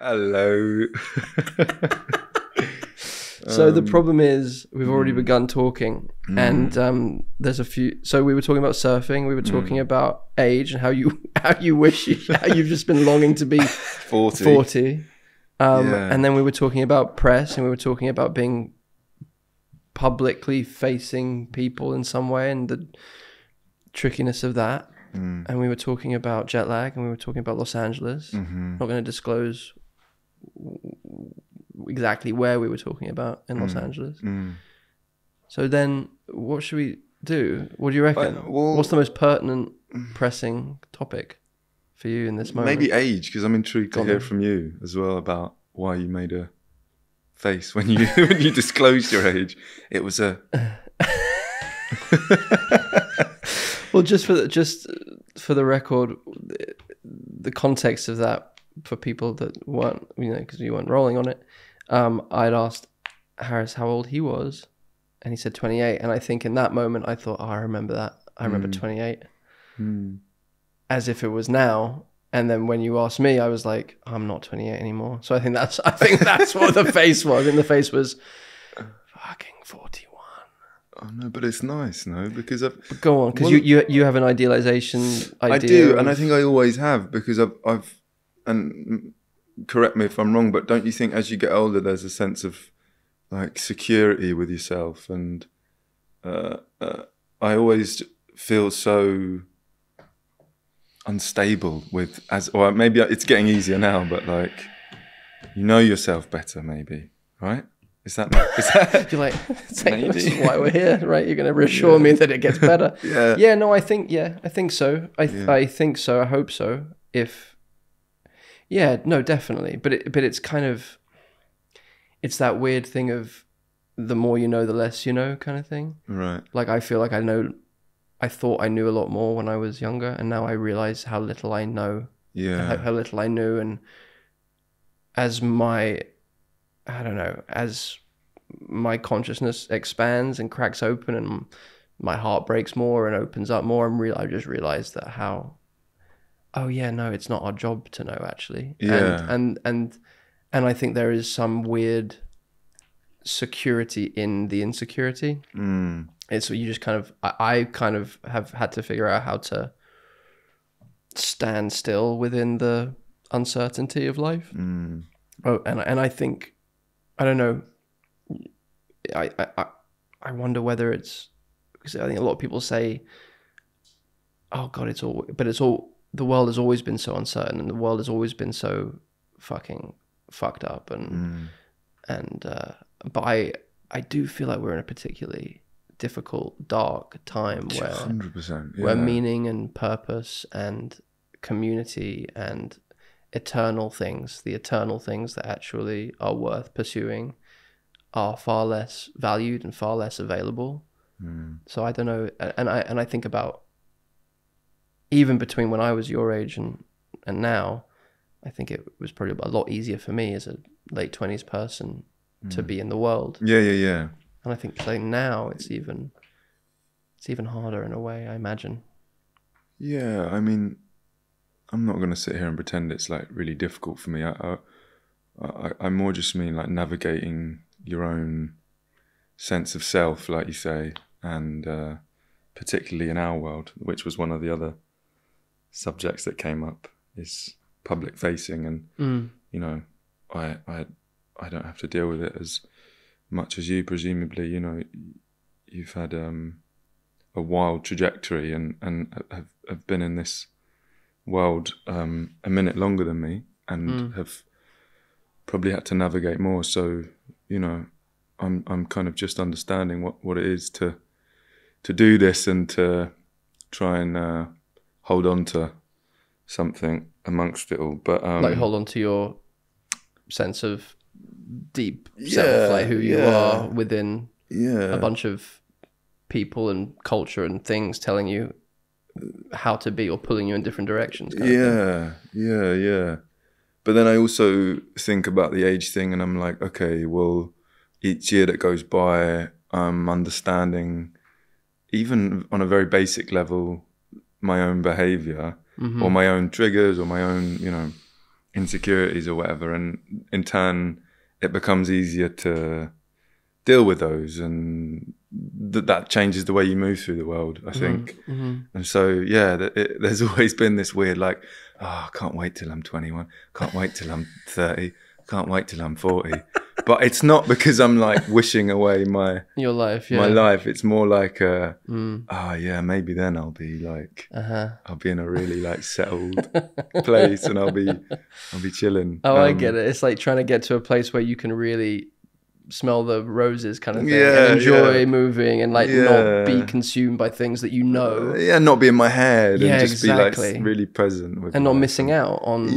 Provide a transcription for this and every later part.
Hello. So the problem is we've already begun talking, and there's a few. So we were talking about surfing. We were talking about age and how you've just been longing to be 40. And then we were talking about press, and we were talking about being publicly facing people in some way and the trickiness of that. And we were talking about jet lag, and we were talking about Los Angeles. Not going to disclose exactly where we were talking about in Los Angeles. So then what should we do? What do you reckon? What's the most pertinent, pressing topic for you in this moment? Maybe age, because I'm intrigued to hear from you as well about why you made a face when you when you disclosed your age. It was a well, just for the record, the context of that for people that weren't, because you weren't rolling on it, I'd asked Harris how old he was, and he said 28. And I think in that moment I thought, I remember that. I remember 28, as if it was now. And then when you asked me, I was like, I'm not 28 anymore. So I think that's what the face was. And the face was fucking 41. Oh no, but it's nice, no? Because But go on, because you have an idealization idea. I do, and I think I always have, because I've and correct me if I'm wrong, but don't you think as you get older there's a sense of like security with yourself, and I always feel so unstable or maybe it's getting easier now, but like, you know yourself better, maybe, right? Is that you're like, this is why we're here, right? You're going to reassure me that it gets better. No, I think so. I think so. I hope so. No, definitely. But it's kind of, it's that weird thing of the more you know, the less you know kind of thing. Right. Like, I feel like I thought I knew a lot more when I was younger, and now I realize how little I know. Yeah. How little I knew. And as my consciousness expands and cracks open, and my heart breaks more and opens up more, I just realized that it's not our job to know, actually. Yeah. And I think there is some weird security in the insecurity. It's you just kind of, I kind of have had to figure out how to stand still within the uncertainty of life. Oh, and I think, I don't know, I wonder whether it's, because I think a lot of people say, oh God, the world has always been so uncertain, and the world has always been so fucking fucked up, but I do feel like we're in a particularly difficult, dark time where 100%, where meaning and purpose and community and the eternal things that actually are worth pursuing are far less valued and far less available. So I don't know, and I think about, even between when I was your age and now, I think it was probably a lot easier for me as a late 20s person to be in the world. Yeah. And I think like now it's even harder in a way, I imagine. Yeah, I mean, I'm not going to sit here and pretend it's like really difficult for me. I more just mean like navigating your own sense of self, like you say, and particularly in our world, which was one of the other subjects that came up, is public facing, and I don't have to deal with it as much as you, presumably. You've had a wild trajectory and have been in this world a minute longer than me, and have probably had to navigate more. So I'm kind of just understanding what it is to do this, and to try and hold on to something amongst it all. But like hold on to your sense of deep self, like who you are within a bunch of people and culture and things telling you how to be, or pulling you in different directions. Yeah. But then I also think about the age thing, and I'm like, okay, well, each year that goes by, I'm understanding, even on a very basic level, my own behavior, or my own triggers, or my own, insecurities or whatever, and in turn it becomes easier to deal with those, and that changes the way you move through the world, I think. And so yeah, there's always been this weird like, oh, I can't wait till I'm 21, can't wait till I'm 30, can't wait till I'm 40. But it's not because I'm like wishing away your life. My life. It's more like oh yeah, maybe then I'll be like I'll be in a really like settled place, and I'll be chilling. Oh, I get it. It's like trying to get to a place where you can really smell the roses kind of thing, and enjoy moving, and like not be consumed by things that you know. Not be in my head, and just be like really present with, and not missing out on.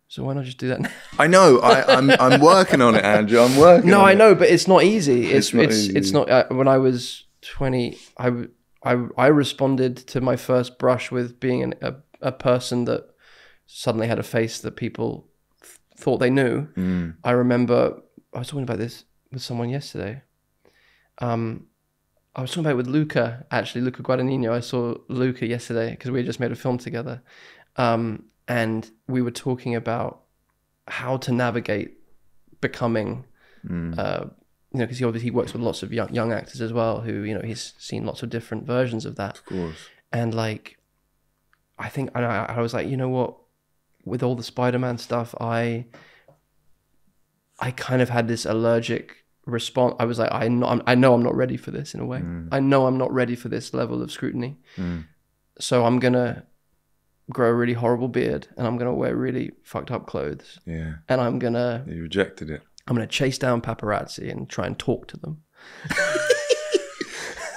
So why not just do that now? I know. I'm working on it, Andrew. I'm working. No, I know, but it's not easy. It's not. When I was 20, I responded to my first brush with being a person that suddenly had a face that people thought they knew. I remember I was talking about this with someone yesterday. I was talking about it with Luca, actually, Luca Guadagnino. I saw Luca yesterday because we had just made a film together. And we were talking about how to navigate becoming, because he obviously works with lots of young actors as well, who, he's seen lots of different versions of that. Of course. And like, I think, I was like, you know what, with all the Spider-Man stuff, I kind of had this allergic response. I was like, I know I'm not ready for this in a way. I know I'm not ready for this level of scrutiny. So I'm going to grow a really horrible beard, and I'm going to wear really fucked up clothes. Yeah. And I'm going to... You rejected it. I'm going to chase down paparazzi and try and talk to them.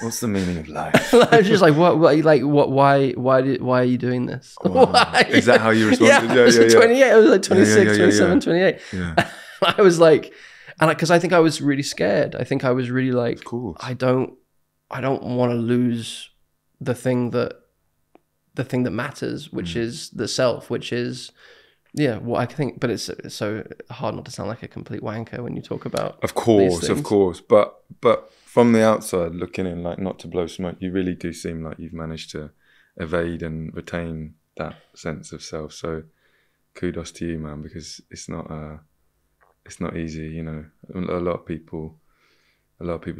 What's the meaning of life? I was just like, why are you doing this? Wow. Is that how you responded? I was 28. I was like 26, 27, 28. Yeah. I was like, and because I think I was really scared. I think I was really like, of course. I don't want to lose the thing that matters, which is the self, which is what I think. But it's so hard not to sound like a complete wanker when you talk about of course, but from the outside looking in, like, not to blow smoke, you really do seem like you've managed to evade and retain that sense of self. So kudos to you, man, because it's not easy. A lot of people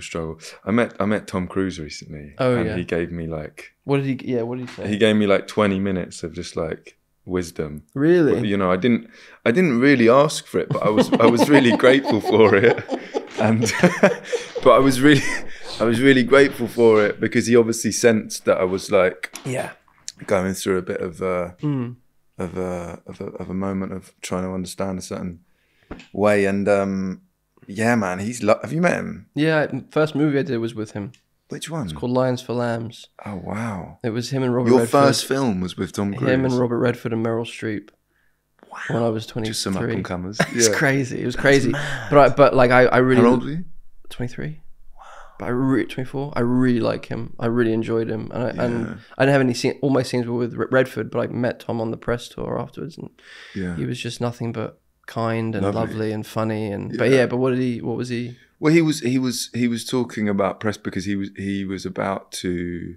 struggle. I met Tom Cruise recently. He gave me like... What did he say? He gave me like 20 minutes of just like wisdom. Really? I didn't really ask for it, but I was really grateful for it. And but I was really grateful for it, because he obviously sensed that I was like going through a bit of a moment of trying to understand a certain way. And yeah, man, have you met him? Yeah, first movie I did was with him. Which one? It's called Lions for Lambs. Oh, wow. It was him and Robert Your Redford. first film was with Tom Cruise? Him and Robert Redford and Meryl Streep. Wow. When I was 23. Just some up-and-comers. It's crazy. It was crazy. But like I really... How old were you? 23. Wow. But 24. I really like him. I really enjoyed him. And I didn't have any scene. All my scenes were with Redford, but I met Tom on the press tour afterwards, and he was just nothing but kind and lovely and funny. And but what was he? Well, he was talking about press because he was about to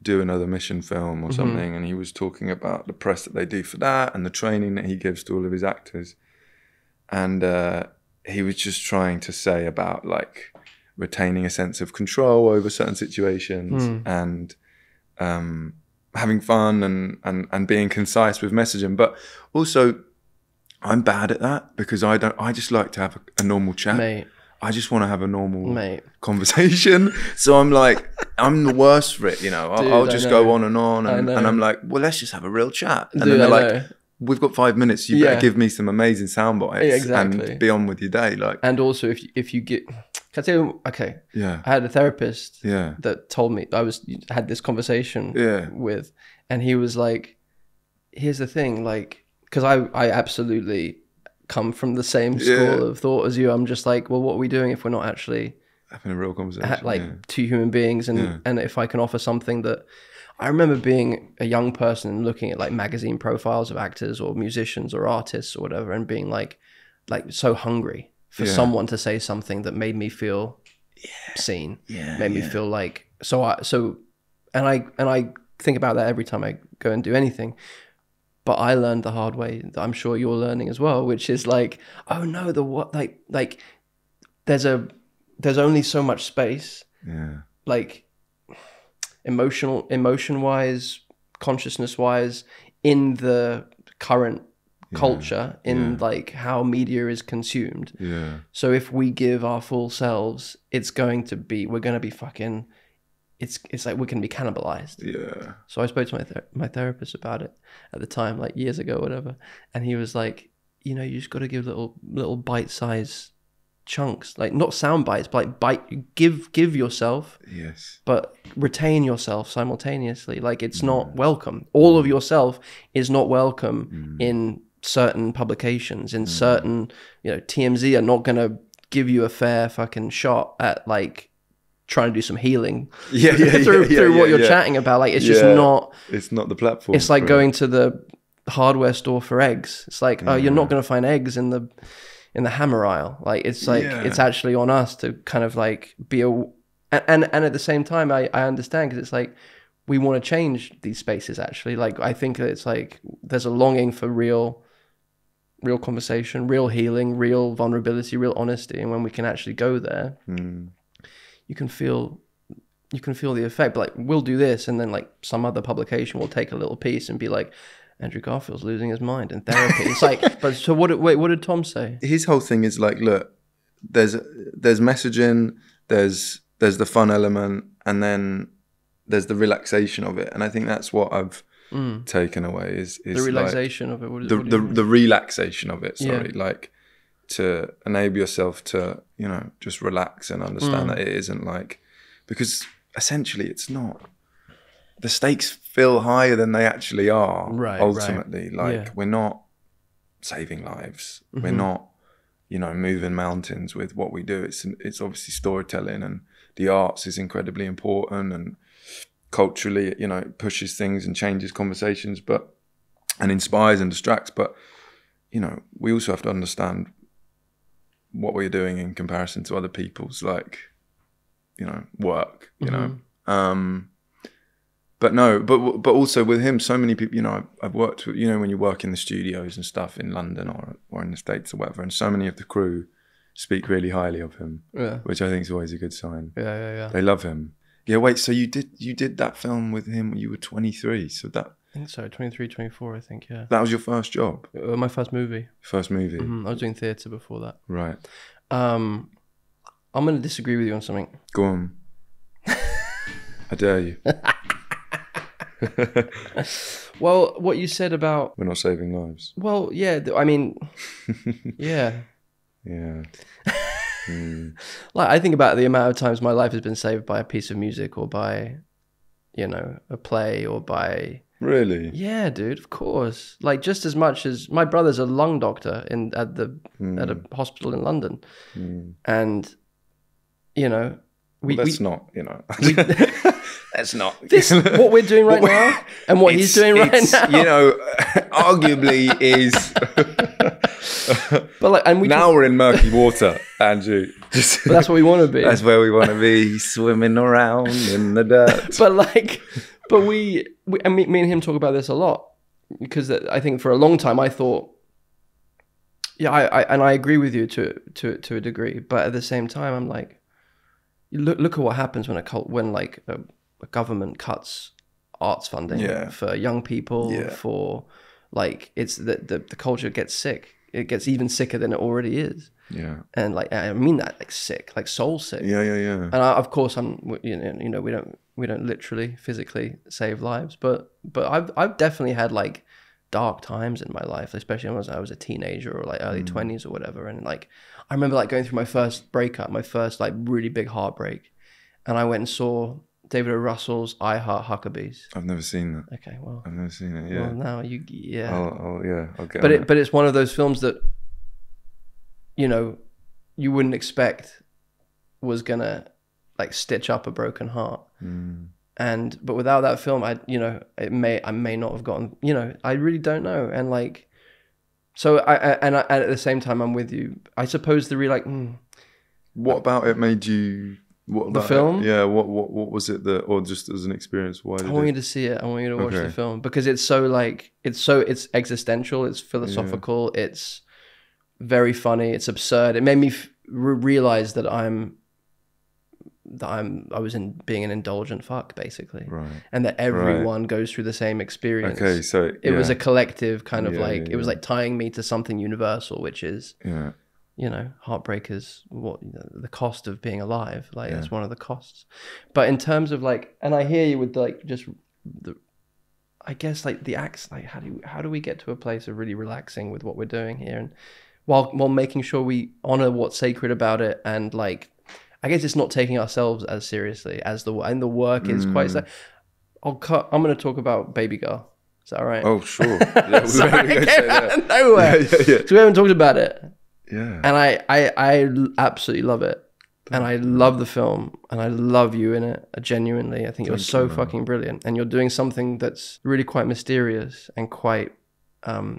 do another mission film or something, and he was talking about the press that they do for that and the training that he gives to all of his actors. And he was just trying to say about like retaining a sense of control over certain situations and having fun and being concise with messaging. But also, I'm bad at that because I just like to have a normal chat. Mate. I just want to have a normal conversation. So I'm like, I'm the worst for it, I'll just go on and I'm like, well, let's just have a real chat. And then they're like, we've got 5 minutes. You better give me some amazing sound bites and be on with your day. Like, and also if you get, can I tell you, okay. Yeah. I had a therapist that told me had this conversation with, and he was like, here's the thing, like, because I absolutely come from the same school of thought as you. I'm just like, well, what are we doing if we're not actually having a real conversation? Two human beings, and if I can offer something that... I remember being a young person and looking at like magazine profiles of actors or musicians or artists or whatever, and being like so hungry for someone to say something that made me feel seen, made me feel like... And I think about that every time I go and do anything. But I learned the hard way that I'm sure you're learning as well, which is like, oh no, like there's only so much space. Yeah. Like emotion wise, consciousness wise, in the current culture, in like how media is consumed. Yeah. So if we give our full selves, we're gonna be fucking. It's like we're gonna be cannibalized. Yeah. So I spoke to my therapist about it at the time, like years ago, or whatever, and he was like, you just got to give little bite-sized chunks, like not sound bites, but like give yourself, yes, but retain yourself simultaneously. Like it's not welcome. All of yourself is not welcome in certain publications, in certain, TMZ are not gonna give you a fair fucking shot at like trying to do some healing through what you're chatting about. Like it's just not. It's not the platform. It's like going to the hardware store for eggs. It's like, oh, you're not going to find eggs in the hammer aisle. Like it's like it's actually on us to kind of like be and at the same time, I understand, because it's like we want to change these spaces. Actually, like I think that it's like there's a longing for real conversation, real healing, real vulnerability, real honesty, and when we can actually go there. You can feel the effect. But like we'll do this, and then like some other publication will take a little piece and be like, Andrew Garfield's losing his mind in therapy. It's like, but so what did Tom say? His whole thing is like, look, there's messaging, there's the fun element, and then there's the relaxation of it. And I think that's what I've taken away is the relaxation of it. The relaxation of it. Sorry, like to enable yourself to just relax and understand that it isn't like, because essentially it's not. The stakes feel higher than they actually are. Right. Ultimately, we're not saving lives. We're not, moving mountains with what we do. It's obviously storytelling, and the arts is incredibly important, and culturally, it pushes things and changes conversations, and inspires and distracts. But we also have to understand what we're doing in comparison to other people's work. But no, but also with him, so many people, I've worked with, when you work in the studios and stuff in London or in the States or whatever, and so many of the crew speak really highly of him, which I think is always a good sign. Yeah. They love him. Yeah, wait, so you did that film with him when you were 23, so that... I think so, 23, 24, I think, yeah. That was your first job? My first movie. First movie? I was doing theatre before that. Right. I'm going to disagree with you on something. Go on. I dare you. Well, what you said about... We're not saving lives. Well, yeah, I mean, yeah. Yeah. Like, I think about the amount of times my life has been saved by a piece of music or by, a play or by... Really? Yeah, dude, of course. Like, just as much as... My brother's a lung doctor at a hospital in London. And, that's not. That's not this. What we're doing right now, and what he's doing right now. Arguably is. But like, and we're in murky water, Andrew. But that's what we want to be. That's where we want to be, swimming around in the dirt. But me and him talk about this a lot, because I think for a long time I thought, I agree with you to a degree, but at the same time I'm like, look at what happens when a government cuts arts funding for young people, for like, it's the culture gets sick. It gets even sicker than it already is. Yeah. And like, I mean that, like sick, like soul sick. Yeah. And of course we don't literally physically save lives, but I've definitely had like dark times in my life, especially when I was a teenager or like early 20s or whatever. And like, I remember like going through my first breakup, my first like really big heartbreak. And I went and saw David O. Russell's I Heart Huckabees. I've never seen that. Okay, well. I've never seen it, yeah. Well, now I'll get But it's one of those films that, you wouldn't expect was gonna like stitch up a broken heart. But without that film, I may not have gotten, I really don't know. And like, so I at the same time, I'm with you. I suppose what about it made you What The about film? it? Yeah. What was it that, or just as an experience? Why did I want you to see it. I want you to watch the Okay. film because it's so like it's existential. It's philosophical. It's very funny. It's absurd. It made me realize that I was being an indulgent fuck basically, Right. and that everyone goes through the same experience. Okay, so it was a collective kind of Yeah, like yeah, it was yeah. like tying me to something universal, which is Yeah. you know, heartbreak is what the cost of being alive. Like Yeah. it's one of the costs. But in terms of like, and I hear you with like just the, I guess like the acts, like how do we get to a place of really relaxing with what we're doing here, and while making sure we honor what's sacred about it, and like, I guess it's not taking ourselves as seriously as the work is quite. I'm going to talk about Babygirl. Is that all right? Oh, sure. Yeah, Sorry, we say that. nowhere. Yeah. So we haven't talked about it. Yeah. And I absolutely love it. And I love the film. And I love you in it. Genuinely. I think you're so fucking brilliant. And you're doing something that's really quite mysterious and quite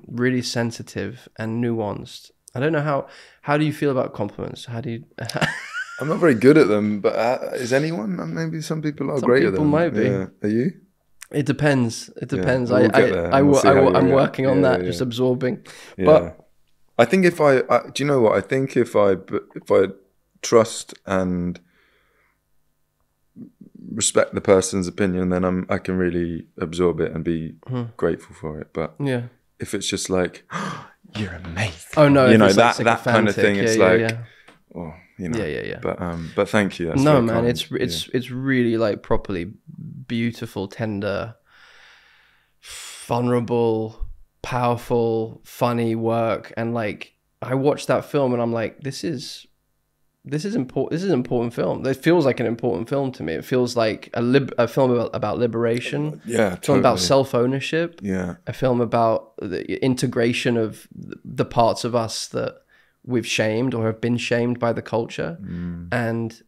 really sensitive and nuanced. I don't know how do you feel about compliments? How do you... I'm not very good at them, but is anyone? Maybe some people are great at them. Some people might be. Yeah. Are you? It depends. It depends. We'll get there and we'll see how you I'm react. working on that, Yeah. just absorbing. Yeah. But I think if I do you know what? I think if I trust and respect the person's opinion, then I can really absorb it and be grateful for it. But yeah. if it's just like, you're amazing. Oh no, you know, it's that like kind of thing. sycophantic. It's Yeah, like, yeah. oh, you know. Yeah. But thank you. That's No, very man, kind. it's really like properly beautiful, tender, vulnerable, powerful, funny work. And like, I watched that film and I'm like, this is important. This is an important film. It feels like an important film to me. It feels like a film about liberation. Yeah, a film about self-ownership. Yeah. A film about the integration of the parts of us that we've shamed or have been shamed by the culture. And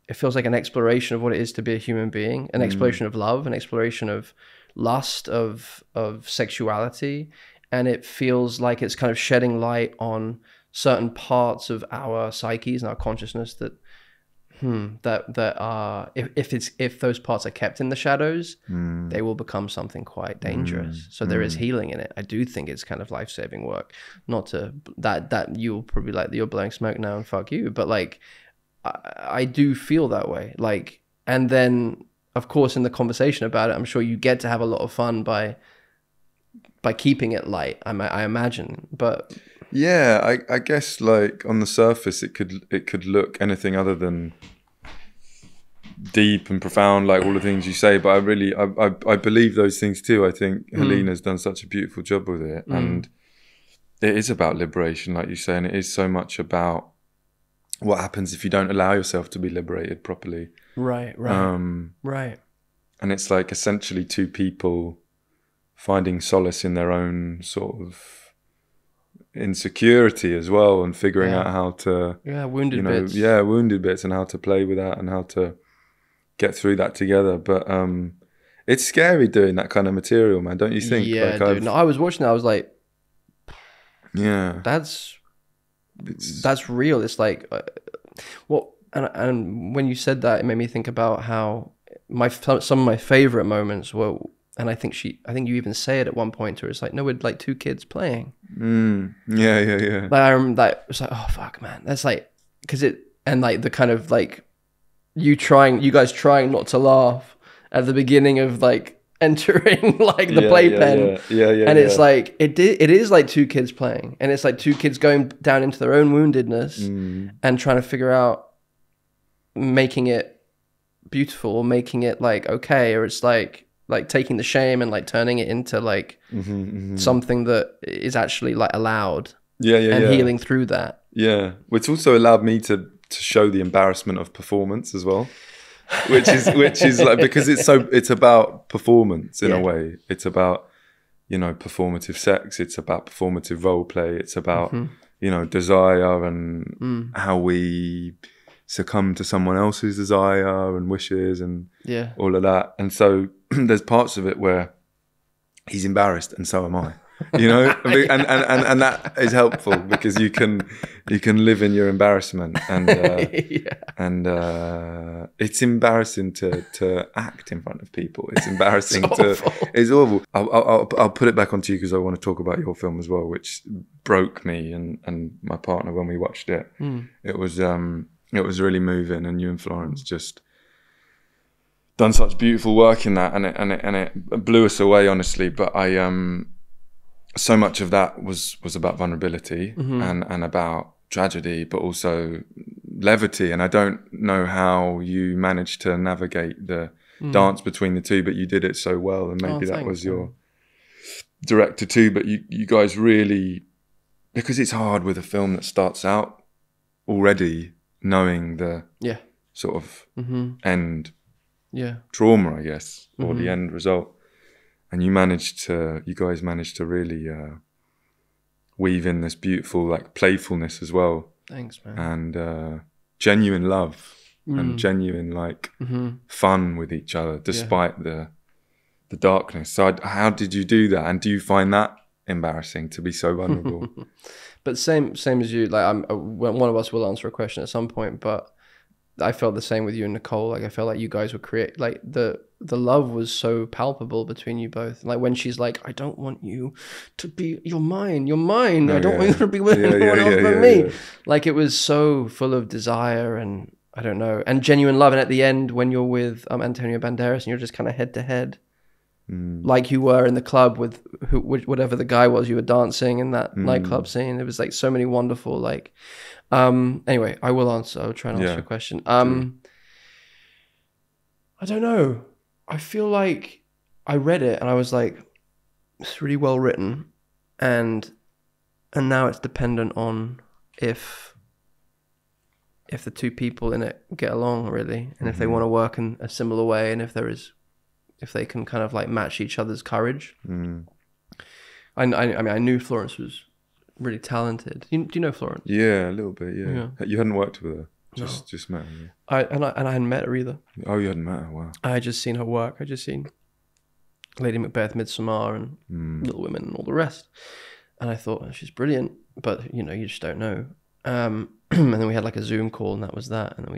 it feels like an exploration of what it is to be a human being, an exploration of love, an exploration of lust, of sexuality. And it feels like it's kind of shedding light on certain parts of our psyches and our consciousness that are, if those parts are kept in the shadows, they will become something quite dangerous. So there is healing in it. I do think it's kind of life-saving work. Not to that you'll probably like, you're blowing smoke now and fuck you, but like I do feel that way. Like, and then of course in the conversation about it, I'm sure you get to have a lot of fun by keeping it light. I imagine, but. Yeah, I guess like on the surface it could look anything other than deep and profound, like all the things you say. But I believe those things too. I think Helena's done such a beautiful job with it, and it is about liberation, like you say, and it is so much about what happens if you don't allow yourself to be liberated properly. Right. And it's like essentially two people finding solace in their own sort of insecurity as well, and figuring out how to wounded bits and how to play with that and how to get through that together. But it's scary doing that kind of material, man, don't you think? Yeah, like, dude. No, I was watching that, I was like, yeah, that's real. It's like and when you said that, it made me think about how some of my favorite moments were, and I think you even say it at one point to her. It's like, no, we're like two kids playing. Yeah. Like I remember that. It's like, oh fuck, man. That's like, because it, and like the kind of like you guys trying not to laugh at the beginning of like entering like the playpen. Yeah. And it's like it is like two kids playing, and it's like two kids going down into their own woundedness and trying to figure out making it beautiful or making it like okay, or it's like taking the shame and like turning it into like something that is actually like allowed and healing through that. Yeah, which also allowed me to show the embarrassment of performance as well, which is like, because it's about performance in a way. It's about, you know, performative sex, it's about performative role play, it's about you know, desire and how we succumb to someone else's desire and wishes and all of that. And so there's parts of it where he's embarrassed and so am I. you know, and that is helpful because you can live in your embarrassment, and and it's embarrassing to act in front of people. It's embarrassing it's awful. I'll put it back onto you because I want to talk about your film as well, which broke me and my partner when we watched it. It was really moving, and you and Florence just done such beautiful work in that, and it blew us away, honestly. But so much of that was about vulnerability and about tragedy, but also levity. And I don't know how you managed to navigate the dance between the two, but you did it so well. And maybe that was your director too. But you guys really, because it's hard with a film that starts out already knowing the sort of end trauma, I guess, or the end result. And you guys managed to really weave in this beautiful like playfulness as well. Thanks, man. And genuine love and genuine like fun with each other despite the darkness. So how did you do that? And do you find that embarrassing to be so vulnerable? But same as you, like one of us will answer a question at some point, but I felt the same with you and Nicole. Like I felt like you guys would create, like the love was so palpable between you both. Like when she's like, I don't want you to be, you're mine. I don't want you to be with anyone else but me. Like it was so full of desire and I don't know, and genuine love. And at the end, when you're with Antonio Banderas and you're just kind of head to head, like you were in the club with whatever the guy was you were dancing in that nightclub scene. It was like so many wonderful like anyway, I'll try and answer your question. I don't know, I feel like I read it and I was like, it's really well written, and now it's dependent on if the two people in it get along really, and if they want to work in a similar way, and if they can kind of like match each other's courage. I mean, I knew Florence was really talented. Do you know Florence? Yeah, a little bit. Yeah. You hadn't worked with her, just met her. Yeah. I hadn't met her either. Oh, you hadn't met her? Wow. I had just seen her work. I just seen Lady Macbeth, Midsommar, and Little Women, and all the rest. And I thought, she's brilliant, but you just don't know. And then we had like a Zoom call, and that was that. And then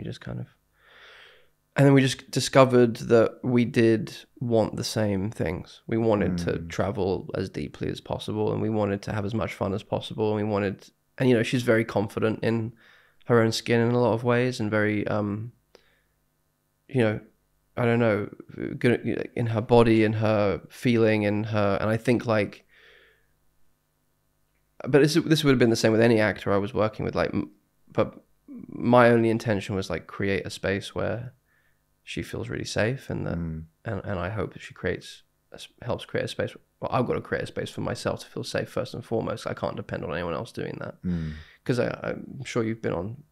we just discovered that we did want the same things. We wanted to travel as deeply as possible, and we wanted to have as much fun as possible. And she's very confident in her own skin in a lot of ways, and very, I don't know, good in her body and her feeling and I think like, but this would have been the same with any actor I was working with, like, but my only intention was like create a space where she feels really safe, and that, and I hope that she helps create a space. Well, I've got to create a space for myself to feel safe first and foremost. I can't depend on anyone else doing that, because I'm sure you've been on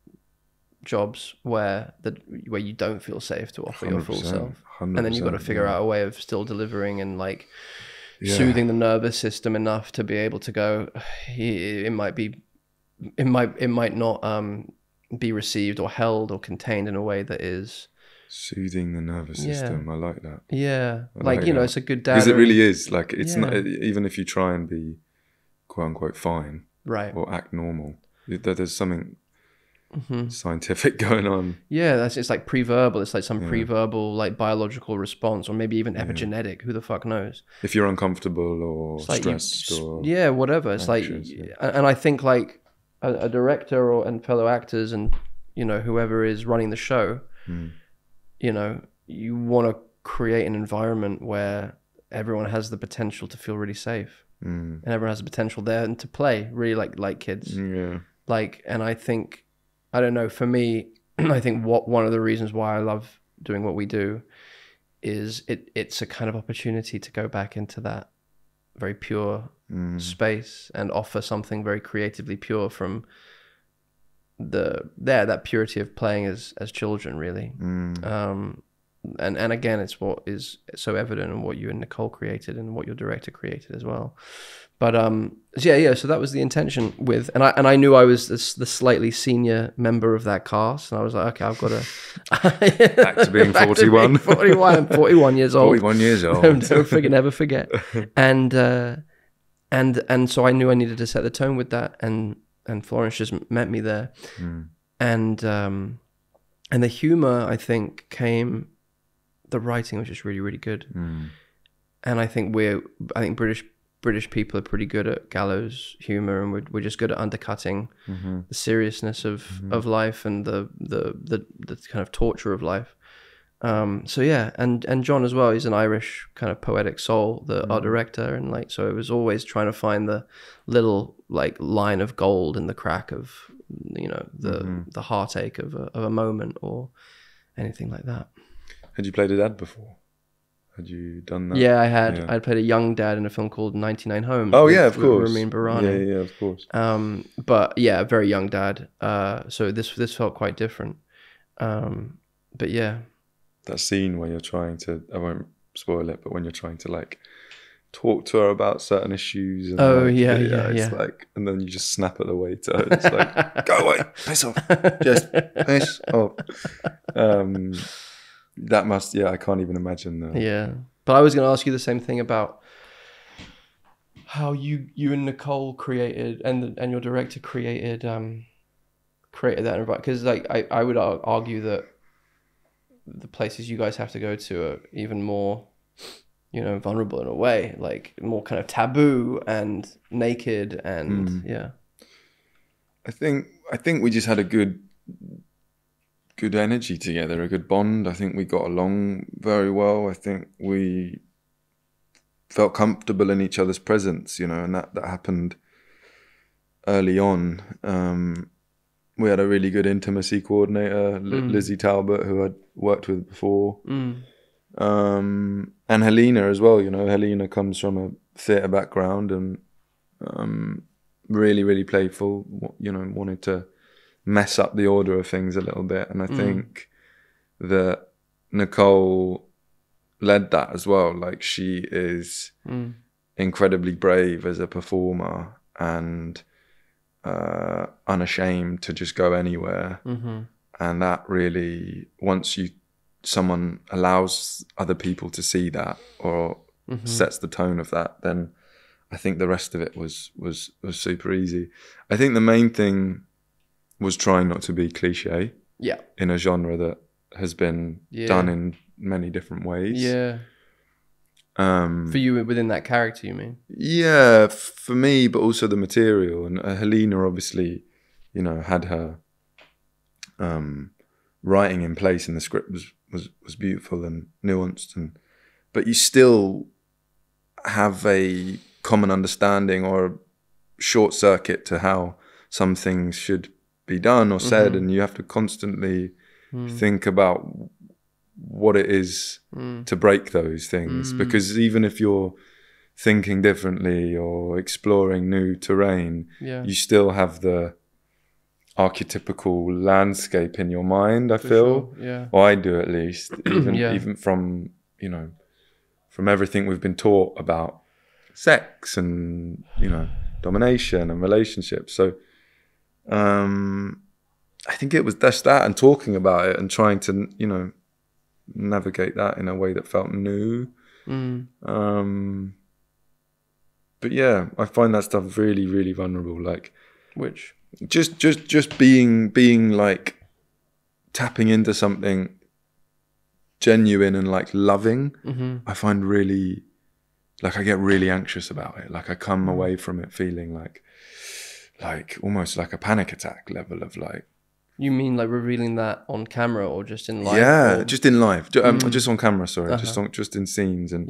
jobs where you don't feel safe to offer your full self, and then you've got to figure out a way of still delivering and like soothing the nervous system enough to be able to go. It might not be received or held or contained in a way that is soothing the nervous system. I like that. It's a good dad, because it really is like, it's not, even if you try and be quote unquote fine, right, or act normal, there's something scientific going on. It's like pre-verbal. It's like some pre-verbal like biological response, or maybe even epigenetic. Who the fuck knows? If you're uncomfortable or stressed or whatever, it's anxious, and I think like a director and fellow actors and whoever is running the show, you want to create an environment where everyone has the potential to feel really safe, and everyone has the potential there and to play really like kids. And I think, I don't know, for me, I think one of the reasons why I love doing what we do is it's a kind of opportunity to go back into that very pure space and offer something very creatively pure from that purity of playing as children, really. And again, it's what is so evident in what you and Nicole created and what your director created as well. But so that was the intention with, and I knew I was the slightly senior member of that cast, and I was like, okay, I've got to back to being 41. 41 years old. 41 years old. Never forget. And and so I knew I needed to set the tone with that, and Florence just met me there, and the humor, I think, came. The writing was just really, really good, and I think British people are pretty good at gallows humor, and we're just good at undercutting the seriousness of life and the kind of torture of life. So yeah, and John as well, he's an Irish kind of poetic soul, our director, and like, so it was always trying to find the little like line of gold in the crack of, you know, the heartache of a moment or anything like that. Had you played a dad before? Had you done that? Yeah, I had. Yeah. I'd played a young dad in a film called 99 Homes. Oh yeah, of course. Ramin Barani. Yeah, of course. But yeah, a very young dad. So this felt quite different. But yeah. That scene where you're trying to, I won't spoil it, but when you're trying to like talk to her about certain issues. And it's like, and then you just snap at the waiter. It's like, go away, piss off, just piss off. That must, I can't even imagine that. Yeah, but I was going to ask you the same thing about how you and Nicole created and your director created that, because like I would argue that the places you guys have to go to are even more, you know, vulnerable in a way, like more kind of taboo and naked and I think we just had a good energy together, a good bond. I think we got along very well. I think we felt comfortable in each other's presence, you know, and that happened early on. We had a really good intimacy coordinator, Lizzie Talbot, who I'd worked with before. And Helena as well, you know. Helena comes from a theatre background and really, really playful, you know, wanted to mess up the order of things a little bit. And I think that Nicole led that as well. Like, she is incredibly brave as a performer and unashamed to just go anywhere. And that really, once someone allows other people to see that or sets the tone of that, then I think the rest of it was super easy. I think the main thing was trying not to be cliche in a genre that has been done in many different ways. For you within that character, you mean? Yeah, for me, but also the material. And Helena obviously, you know, had her writing in place, and the script was beautiful and nuanced, but you still have a common understanding or a short circuit to how some things should be done or said, and you have to constantly think about what it is to break those things, because even if you're thinking differently or exploring new terrain, you still have the archetypical landscape in your mind, I feel. Or I do, at least. Even from, you know, from everything we've been taught about sex and, you know, domination and relationships. So I think it was just that, and talking about it and trying to, you know, navigate that in a way that felt new. But yeah, I find that stuff really, really vulnerable. Like, which just being like tapping into something genuine and like loving. I find really, like, I get really anxious about it. Like, I come away from it feeling like almost like a panic attack level of like. You mean like revealing that on camera or just in live? Yeah, just in live. Just on camera, sorry. Just in scenes. And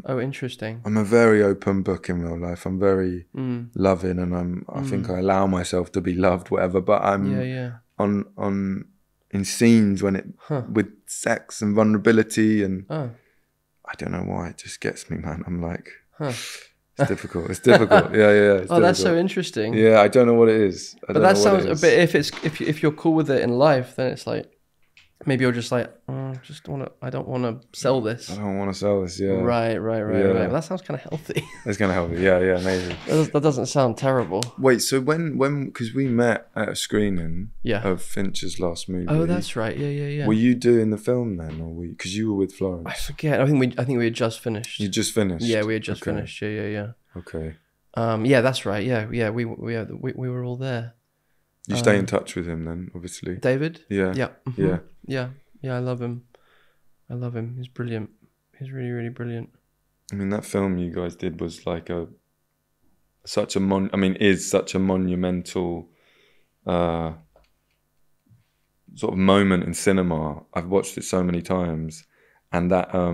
oh, interesting. I'm a very open book in real life. I'm very loving, and I think I allow myself to be loved, whatever. But I'm in scenes when it with sex and vulnerability, and I don't know why, it just gets me, man. I'm like, it's difficult. It's difficult. It's difficult. That's so interesting. Yeah, I don't know what it is. But that sounds a bit. If you're cool with it in life, then it's like, maybe you're just like, I don't want to sell this. I don't want to sell this. Yeah. Right. Well, that sounds kind of healthy. It's kind of healthy. Yeah, maybe. That doesn't sound terrible. Wait, so when because we met at a screening of Fincher's last movie. Oh, that's right. Yeah. Were you doing the film then, or because you were with Florence? I forget. I think we had just finished. You just finished. Yeah, we had just finished. Yeah. Okay. Yeah, that's right. Yeah. We were all there. You stay in touch with him then, obviously. David? Yeah. Yeah. Yeah. Yeah, I love him. He's brilliant. He's really, really brilliant. I mean, that film you guys did was like is such a monumental sort of moment in cinema. I've watched it so many times, and that I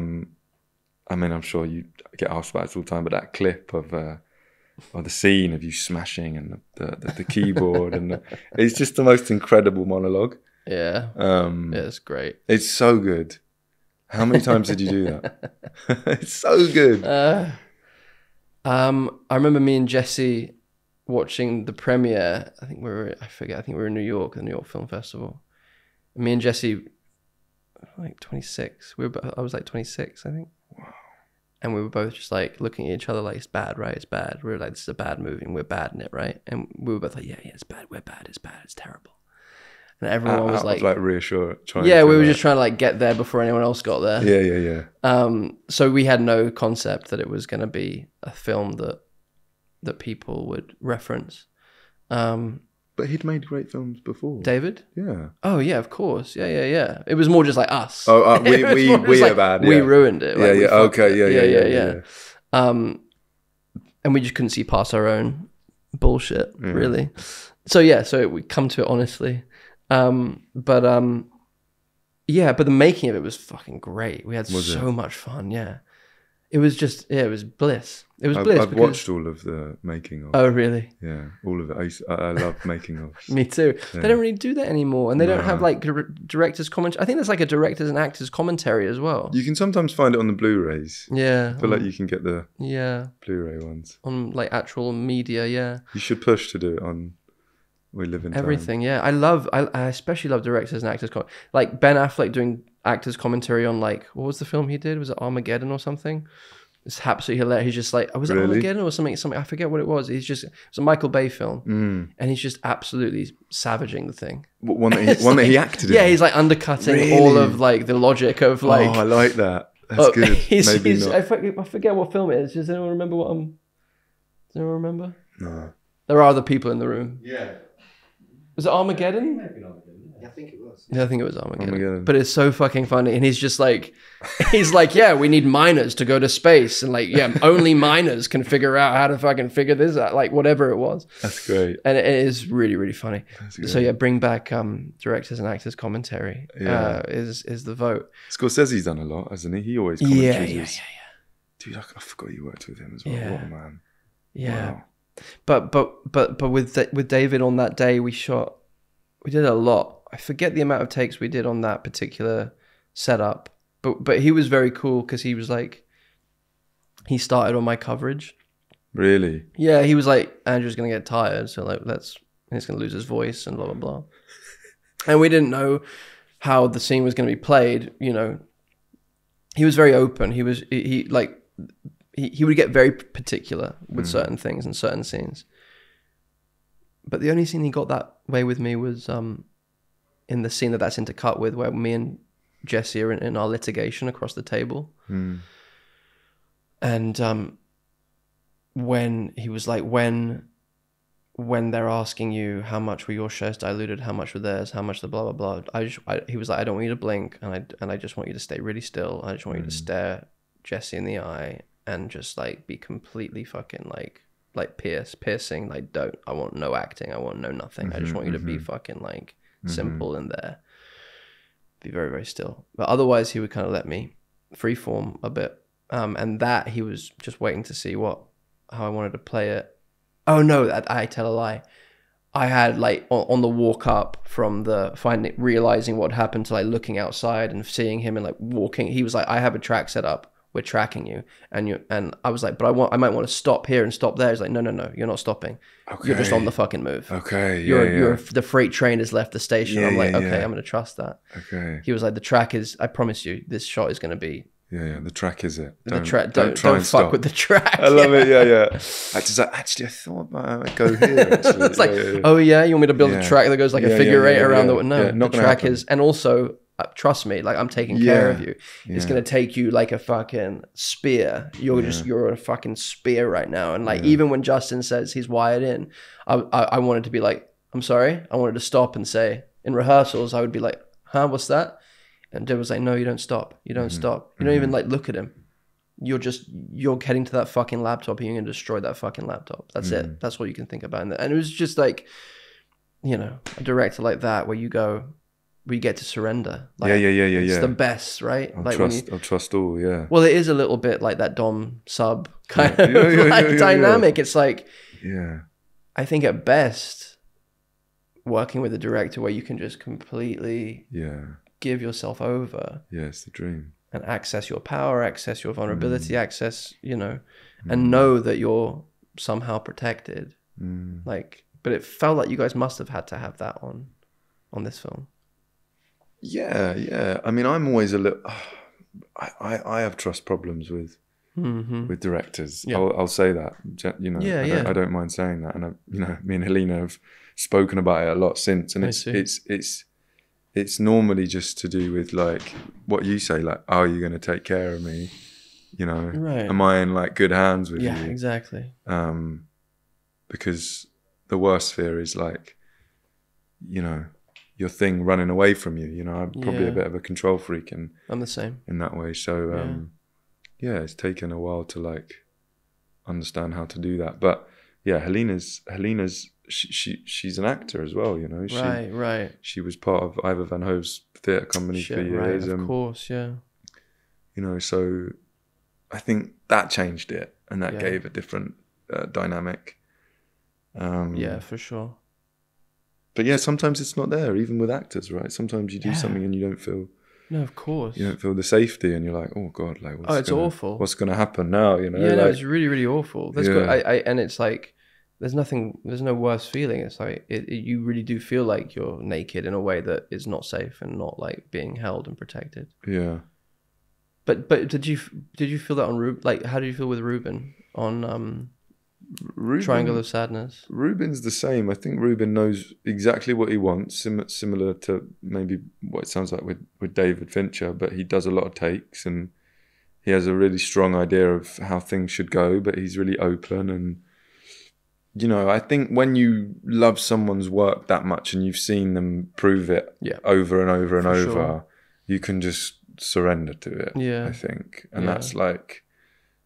mean, I'm sure you get asked about it all the time, but that clip of the scene of you smashing and the keyboard and it's just the most incredible monologue. Yeah. It's great. It's so good. How many times did you do that? It's so good. I remember me and Jesse watching the premiere. I think we were in New York, the New York Film Festival. And me and Jesse, like 26. I was like 26, I think. Wow. And we were both just like looking at each other like, it's bad, right? It's bad. We were like, this is a bad movie and we're bad in it, right? And we were both like, yeah, it's bad. We're bad. It's bad. It's terrible. And everyone was like reassure. Yeah, we were just trying to like get there before anyone else got there. Yeah. So we had no concept that it was going to be a film that people would reference. But he'd made great films before. David? Yeah. Oh yeah, of course. Yeah. It was more just like us. Oh, we are bad. Yeah. We ruined it. Like, yeah. Okay. Yeah. And we just couldn't see past our own bullshit, really. So we come to it honestly. But the making of it was fucking great. We had so much fun. Yeah. It was just, it was bliss. It was bliss. I've watched all of the making of. Oh, really? Yeah, all of it. I love making of. Me too. Yeah. They don't really do that anymore. And they don't have like director's commentary. I think there's like a director's and actor's commentary as well. You can sometimes find it on the Blu-rays. Yeah. I feel like you can get the Blu-ray ones. On like actual media, yeah. You should push to do it on We Live in Time. Everything, yeah. I especially love directors and actors. Like Ben Affleck doing actors commentary on like, what was the film he did? Was it Armageddon or something? It's absolutely hilarious. He's just like, was it Armageddon or something? I forget what it was. It's a Michael Bay film. And he's just absolutely savaging the thing. One that he acted in? Yeah, he's like undercutting all of like the logic of like. Oh, I like that. That's good. Maybe not. I forget what film it is. Does anyone remember what Does anyone remember? No. There are other people in the room. Yeah. Was it Armageddon? I think it was. Yeah, I think it was Armageddon. But it's so fucking funny. And he's just like, yeah, we need miners to go to space. And like, yeah, only miners can figure out how to fucking figure this out. Like whatever it was. That's great. And it is really, really funny. So yeah, bring back directors and actors commentary is the vote. Scorsese's done a lot, hasn't he? He always commentaries. Yeah. Dude, I forgot you worked with him as well. Yeah. What a man. Yeah. Wow. But with David on that day, we did a lot. I forget the amount of takes we did on that particular setup, but he was very cool because he was like, he started on my coverage. Really? Yeah, he was like, Andrew's gonna get tired, so like he's gonna lose his voice and blah blah blah. And we didn't know how the scene was gonna be played. You know, he was very open. He would get very particular with certain things and certain scenes. But the only scene he got that way with me was in the scene that's intercut with, where me and Jesse are in our litigation across the table. And when he was like, when they're asking you how much were your shares diluted, how much were theirs, how much the blah blah blah, he was like, I don't want you to blink, and I just want you to stay really still. I just want you to stare Jesse in the eye and just like be completely fucking like piercing, like I want no acting, I want no nothing. I just want you to be fucking like simple in there, be very, very still. But otherwise he would kind of let me freeform a bit, and that he was just waiting to see how I wanted to play it. Oh no, I tell a lie. I had like on the walk up from realizing what happened to like looking outside and seeing him and like walking, he was like, I have a track set up, we're tracking you, and I was like, but I might want to stop here and stop there. He's like, no, you're not stopping. Okay. You're just on the fucking move. Okay, you're the freight train has left the station. I'm like, okay, I'm gonna trust that. Okay. He was like, the track is, I promise you, this shot is gonna be. Yeah, the track is it. Don't fuck with the track. I love it. Yeah. I thought about go here. Actually. It's like, oh yeah, you want me to build a track that goes like a figure eight around the no. not the track is, and also trust me, like I'm taking care of you. It's Yeah. gonna take you like a fucking spear. You're a fucking spear right now. And like even when Justin says he's wired in, I wanted to be like, I'm sorry. I wanted to stop and say in rehearsals I would be like, huh, what's that? And Dave was like, no, you don't stop. You don't stop. You don't even like look at him. You're heading to that fucking laptop and you're gonna destroy that fucking laptop. That's it. That's what you can think about. And it was just like, you know, a director like that where you get to surrender. Like, yeah. It's the best, right? I'll trust all, yeah. Well, it is a little bit like that Dom sub kind of dynamic. It's like, I think at best, working with a director where you can just completely give yourself over. Yeah, it's the dream. And access your power, access your vulnerability, access, you know, and know that you're somehow protected. Like, but it felt like you guys must have had to have that on this film. Yeah. I mean, I'm always a little. I have trust problems with directors. Yeah. I'll say that. You know, I don't mind saying that. And you know, me and Helena have spoken about it a lot since. And it's normally just to do with like what you say, like, oh, you're going to take care of me. You know, am I in like good hands with you? Yeah, exactly. Because the worst fear is like, you know, your thing running away from you. You know, I'm probably a bit of a control freak, and I'm the same in that way. So it's taken a while to like understand how to do that. But yeah, Helena's she's an actor as well. You know, right. She was part of Ivor Van Hove's theatre company for years. Right, of course, yeah. You know, so I think that changed it, and that gave a different dynamic. Yeah, for sure. But yeah, sometimes it's not there, even with actors, right? Sometimes you do something and you don't feel. No, of course. You don't feel the safety, and you're like, oh God, like awful. What's going to happen now? You know? Yeah, like, no, it's really, really awful. That's good. And it's like, there's no worse feeling. It's like you really do feel like you're naked in a way that is not safe and not like being held and protected. Yeah. But did you feel that on Ruben? Like, how did you feel with Ruben on Triangle of Sadness? Ruben's the same. I think Ruben knows exactly what he wants, similar to maybe what it sounds like with David Fincher, but he does a lot of takes and he has a really strong idea of how things should go, but he's really open. And, you know, I think when you love someone's work that much and you've seen them prove it over and over and over, you can just surrender to it, I think. And that's like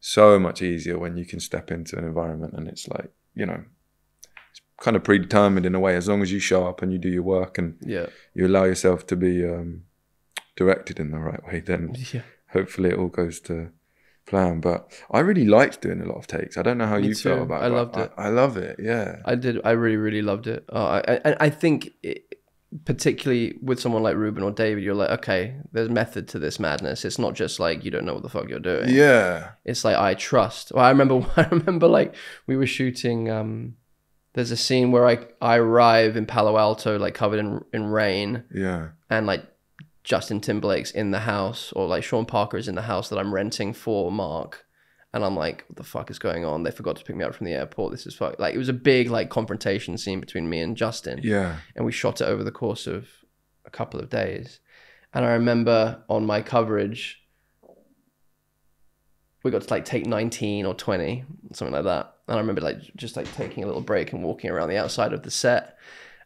so much easier when you can step into an environment and it's like, you know, it's kind of predetermined in a way. As long as you show up and you do your work and you allow yourself to be directed in the right way, then hopefully it all goes to plan. But I really liked doing a lot of takes. I don't know how you felt about it. I loved it. I love it. Yeah, I did. I really, really loved it. I think particularly with someone like Ruben or David, you're like, okay, there's method to this madness. It's not just like you don't know what the fuck you're doing. Yeah, it's like I trust. Well, I remember like we were shooting. There's a scene where I arrive in Palo Alto like covered in rain. Yeah, and like Justin Timberlake's in the house, or like Sean Parker's in the house that I'm renting for Mark. And I'm like, what the fuck is going on? They forgot to pick me up from the airport. This is fuck. Like, it was a big like confrontation scene between me and Justin. Yeah. And we shot it over the course of a couple of days. And I remember on my coverage, we got to like take 19 or 20, something like that. And I remember like just like taking a little break and walking around the outside of the set.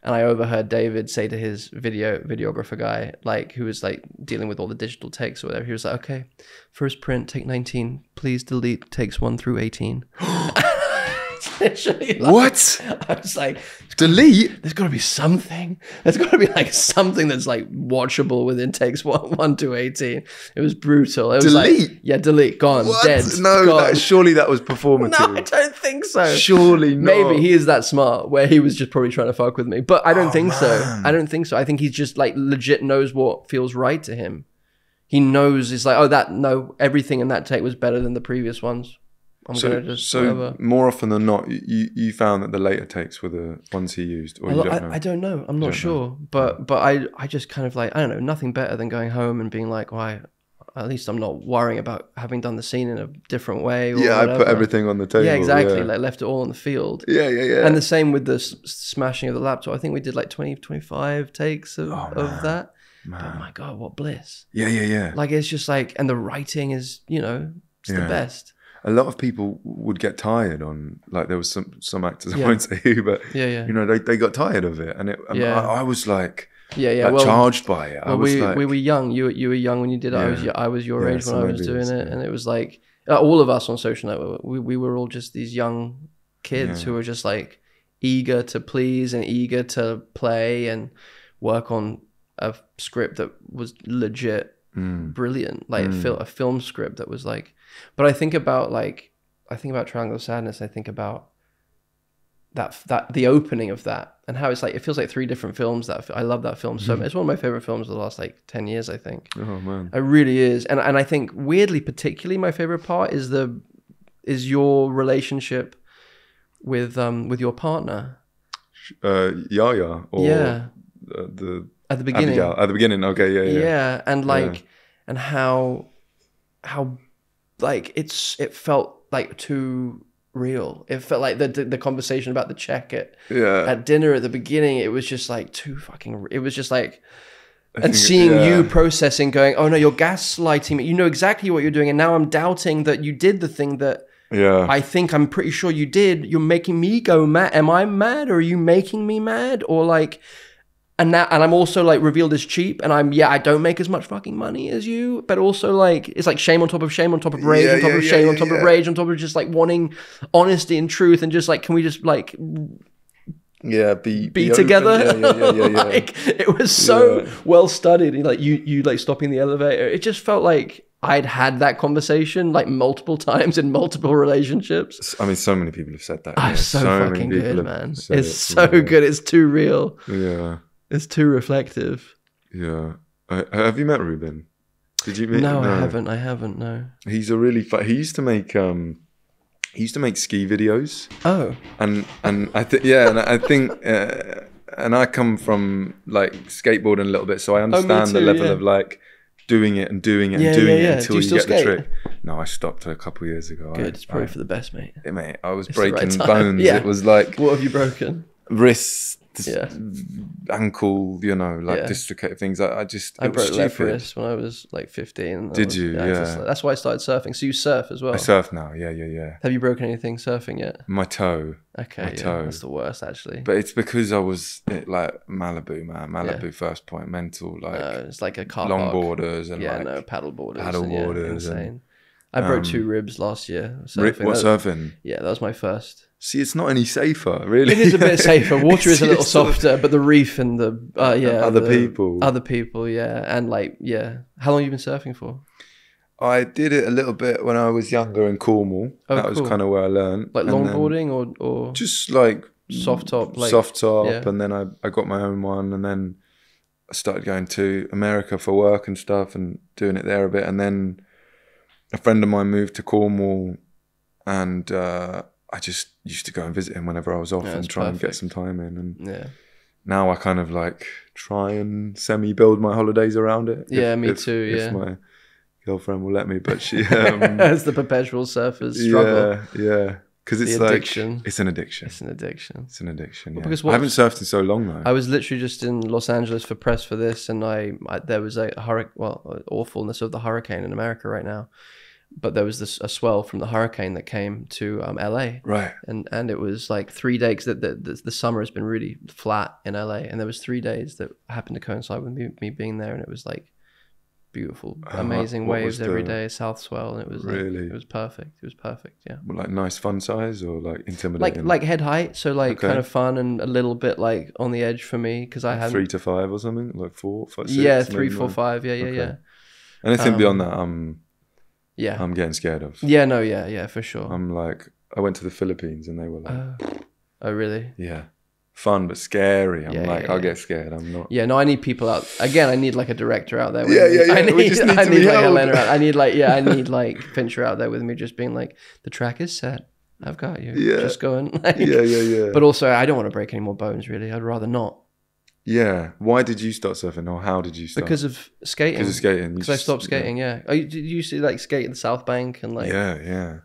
And I overheard David say to his videographer guy, like, who was like dealing with all the digital takes or whatever, he was like, okay, first print, take 19, please delete takes 1 through 18. Like, what? I was like, delete? There's got to be something. There's got to be like something that's like watchable within takes 1 to 18. It was brutal. It was delete? Like, yeah, delete, gone, what? Dead. No, gone. Surely that was performative. No, I don't think so. Surely not. Maybe he is that smart where he was just probably trying to fuck with me. But I don't think so. I don't think so. I think he's just like legit knows what feels right to him. He knows it's like, everything in that take was better than the previous ones. So more often than not, you found that the later takes were the ones he used, or I don't know. I'm not sure, but I just kind of like, I don't know, nothing better than going home and being like, why? At least I'm not worrying about having done the scene in a different way. Or whatever. I put everything on the table. Yeah, exactly. Like left it all on the field. Yeah. And the same with the smashing of the laptop. I think we did like 20, 25 takes of that. but my God, what bliss. Yeah. Like, it's just like, and the writing is, you know, it's the best. A lot of people would get tired on, like, there was some actors, I won't say who, but you know, they got tired of it, and I was like, charged by it. I was we were young. You were young when you did it. I was your age when I was doing it, and it was like all of us on Social Network. We were all just these young kids who were just like eager to please and eager to play and work on a script that was legit brilliant, like a film script that was like. But I think about Triangle of Sadness. I think about that the opening of that and how it's like, it feels like 3 different films. I love that film so much. It's one of my favorite films of the last like 10 years, I think. Oh man, it really is. And I think weirdly, particularly my favorite part is your relationship with your partner. Yaya, or the at the beginning. Abigail. At the beginning, okay, yeah, and like and how like it felt like too real. It felt like the conversation about the check at dinner at the beginning. It was just like too fucking. It was just like, and seeing you processing, going, oh no, you're gaslighting me. You know exactly what you're doing, and now I'm doubting that you did the thing that. Yeah. I'm pretty sure you did. You're making me go mad. Am I mad, or are you making me mad? Or like, and I'm also like revealed as cheap, and I don't make as much fucking money as you, but also like it's like shame on top of shame on top of rage on top of shame on top of rage on top of just like wanting honesty and truth, and just like, can we just like be together? Like, it was so well studied. Like you like stopping the elevator. It just felt like I'd had that conversation like multiple times in multiple relationships. I mean, so many people have said that. It's so fucking good, man. It's so good. It's too real. Yeah. It's too reflective. Yeah. Have you met Ruben? Did you meet him? No, I haven't. No. He's a really fun. He used to make ski videos. Oh. And I think and I come from like skateboarding a little bit, so I understand the level of like doing it until you get the trick. No, I stopped a couple of years ago. Good, it's probably for the best, mate. Mate, I was breaking bones. Yeah. It was like, what have you broken? Wrist, ankle, you know, like dislocated things. I broke left wrist when I was like 15. Did you? Yeah. That's why I started surfing. So you surf as well? I surf now. Yeah. Have you broken anything surfing yet? My toe. Okay, my toe. That's the worst, actually. But it's because I was like Malibu, man. Malibu First Point, mental, like it's like a car longboarders and paddle boarders. Insane. I broke 2 ribs last year. Surfing? Yeah, that was my first. See, it's not any safer, really. It is a bit safer. Water is a little softer, but the reef and other people, and like, How long have you been surfing for? I did it a little bit when I was younger in Cornwall. That was kind of where I learned. Like longboarding or just like soft top, and then I got my own one, and then I started going to America for work and stuff, and doing it there a bit, and then a friend of mine moved to Cornwall, and I just used to go and visit him whenever I was off and try and get some time in. And now I kind of like try and semi-build my holidays around it. Me too. If my girlfriend will let me, but she... it's the perpetual surfer's struggle. Yeah. Because it's addiction. It's an addiction. It's an addiction, Because I haven't surfed in so long, though. I was literally just in Los Angeles for press for this, and there was a awfulness of the hurricane in America right now. But there was a swell from the hurricane that came to LA, right? And it was like 3 days that the summer has been really flat in LA, and there was 3 days that happened to coincide with me being there, and it was like beautiful, amazing waves every day, south swell, and it was it was perfect. It was perfect, yeah. Well, like nice fun size or like intimidating? Like head height, so like kind of fun and a little bit like on the edge for me because I had 3 to 5 or something, like 4, 5, 6. Yeah, 3, 4, 5. Yeah. Anything beyond that, I'm getting scared of. Yeah, for sure. I'm like, I went to the Philippines and they were like, oh really? Yeah, fun but scary. I'll get scared. I'm not. Yeah, no, I need people out. Again, I need like a director out there. I need like Helena out. I need like Fincher out there with me, just being like, the track is set. I've got you. Yeah. Just going. Like, yeah. But also, I don't want to break any more bones. Really, I'd rather not. Yeah. Why did you start surfing, or how did you start? Because of skating. Because I stopped skating. Yeah. Oh, did you used to like skate in the South Bank and like? Yeah.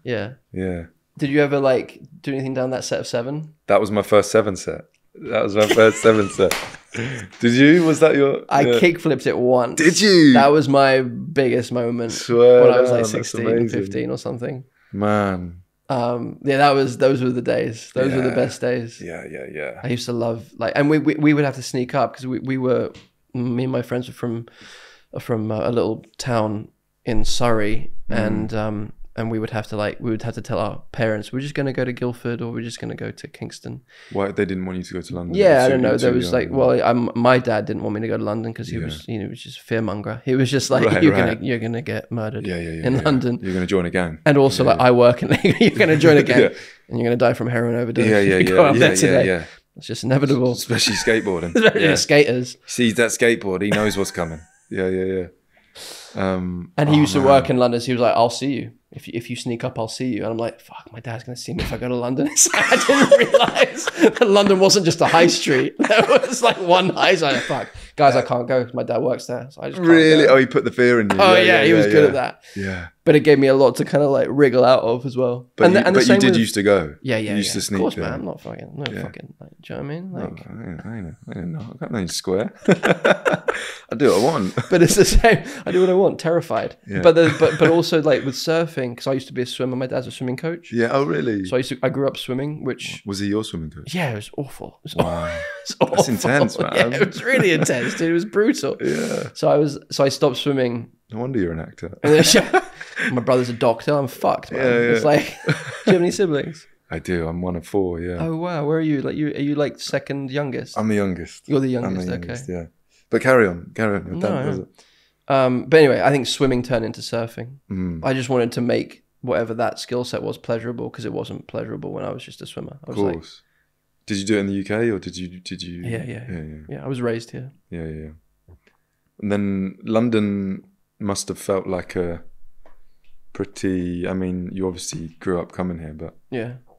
Did you ever like do anything down that set of 7? That was my first 7 set. That was my first semester. Did you? Was that your? I kickflipped it once. Did you? That was my biggest moment Swear when I was like down, that's 16, amazing. 15 or something. Man. Yeah, those were the days. Those were the best days. Yeah. I used to love and we would have to sneak up because me and my friends were from a little town in Surrey, and we would have to tell our parents we're just going to go to Guildford or we're just going to go to Kingston. Why they didn't want you to go to London? Yeah, I don't know. There was my dad didn't want me to go to London because he was just a fearmonger. He was just like, you're gonna get murdered in London. You're gonna join a gang. And also I work and you're gonna join a gang and you're gonna die from heroin overdose. Yeah. It's just inevitable. Especially skateboarding. Skaters. Sees that skateboard, he knows what's coming. Yeah. And he used to work in London, so he was like, I'll see you. If you sneak up, I'll see you. And I'm like, fuck, my dad's going to see me if I go to London. It's like, I didn't realize that London wasn't just a high street. There was like one high street. Like, fuck, guys, I can't go because my dad works there. So I just can't go. Oh, he put the fear in you. Oh, yeah, he was good at that. Yeah. But it gave me a lot to kind of like wriggle out of as well. But you did used to go. Yeah. You used to sneak. Of course, man. I'm not fucking, like, do you know what I mean? Like, I don't know. I got nothing square. I do what I want. But it's the same. I do what I want, terrified. Yeah. But also like with surfing, because I used to be a swimmer. My dad's a swimming coach. Yeah. Oh, really? So I grew up swimming, which... Was he your swimming coach? Yeah, it was awful. Wow. It's awful. That's intense, man. Yeah, it was really intense, dude. It was brutal. Yeah. So I stopped swimming. No wonder you're an actor. And then my brother's a doctor. I'm fucked, man. Yeah. It's like, do you have any siblings? I do. I'm one of 4. Yeah. Oh wow, where are you? Like, are you like second youngest? I'm the youngest. You're the youngest. I'm the youngest, okay. Yeah. But carry on. No. But anyway, I think swimming turned into surfing. I just wanted to make whatever that skill set was pleasurable because it wasn't pleasurable when I was just a swimmer. Of course. Did you do it in the UK or did you? Yeah. I was raised here. Yeah. And then London must have felt like a pretty. I mean, you obviously grew up coming here, but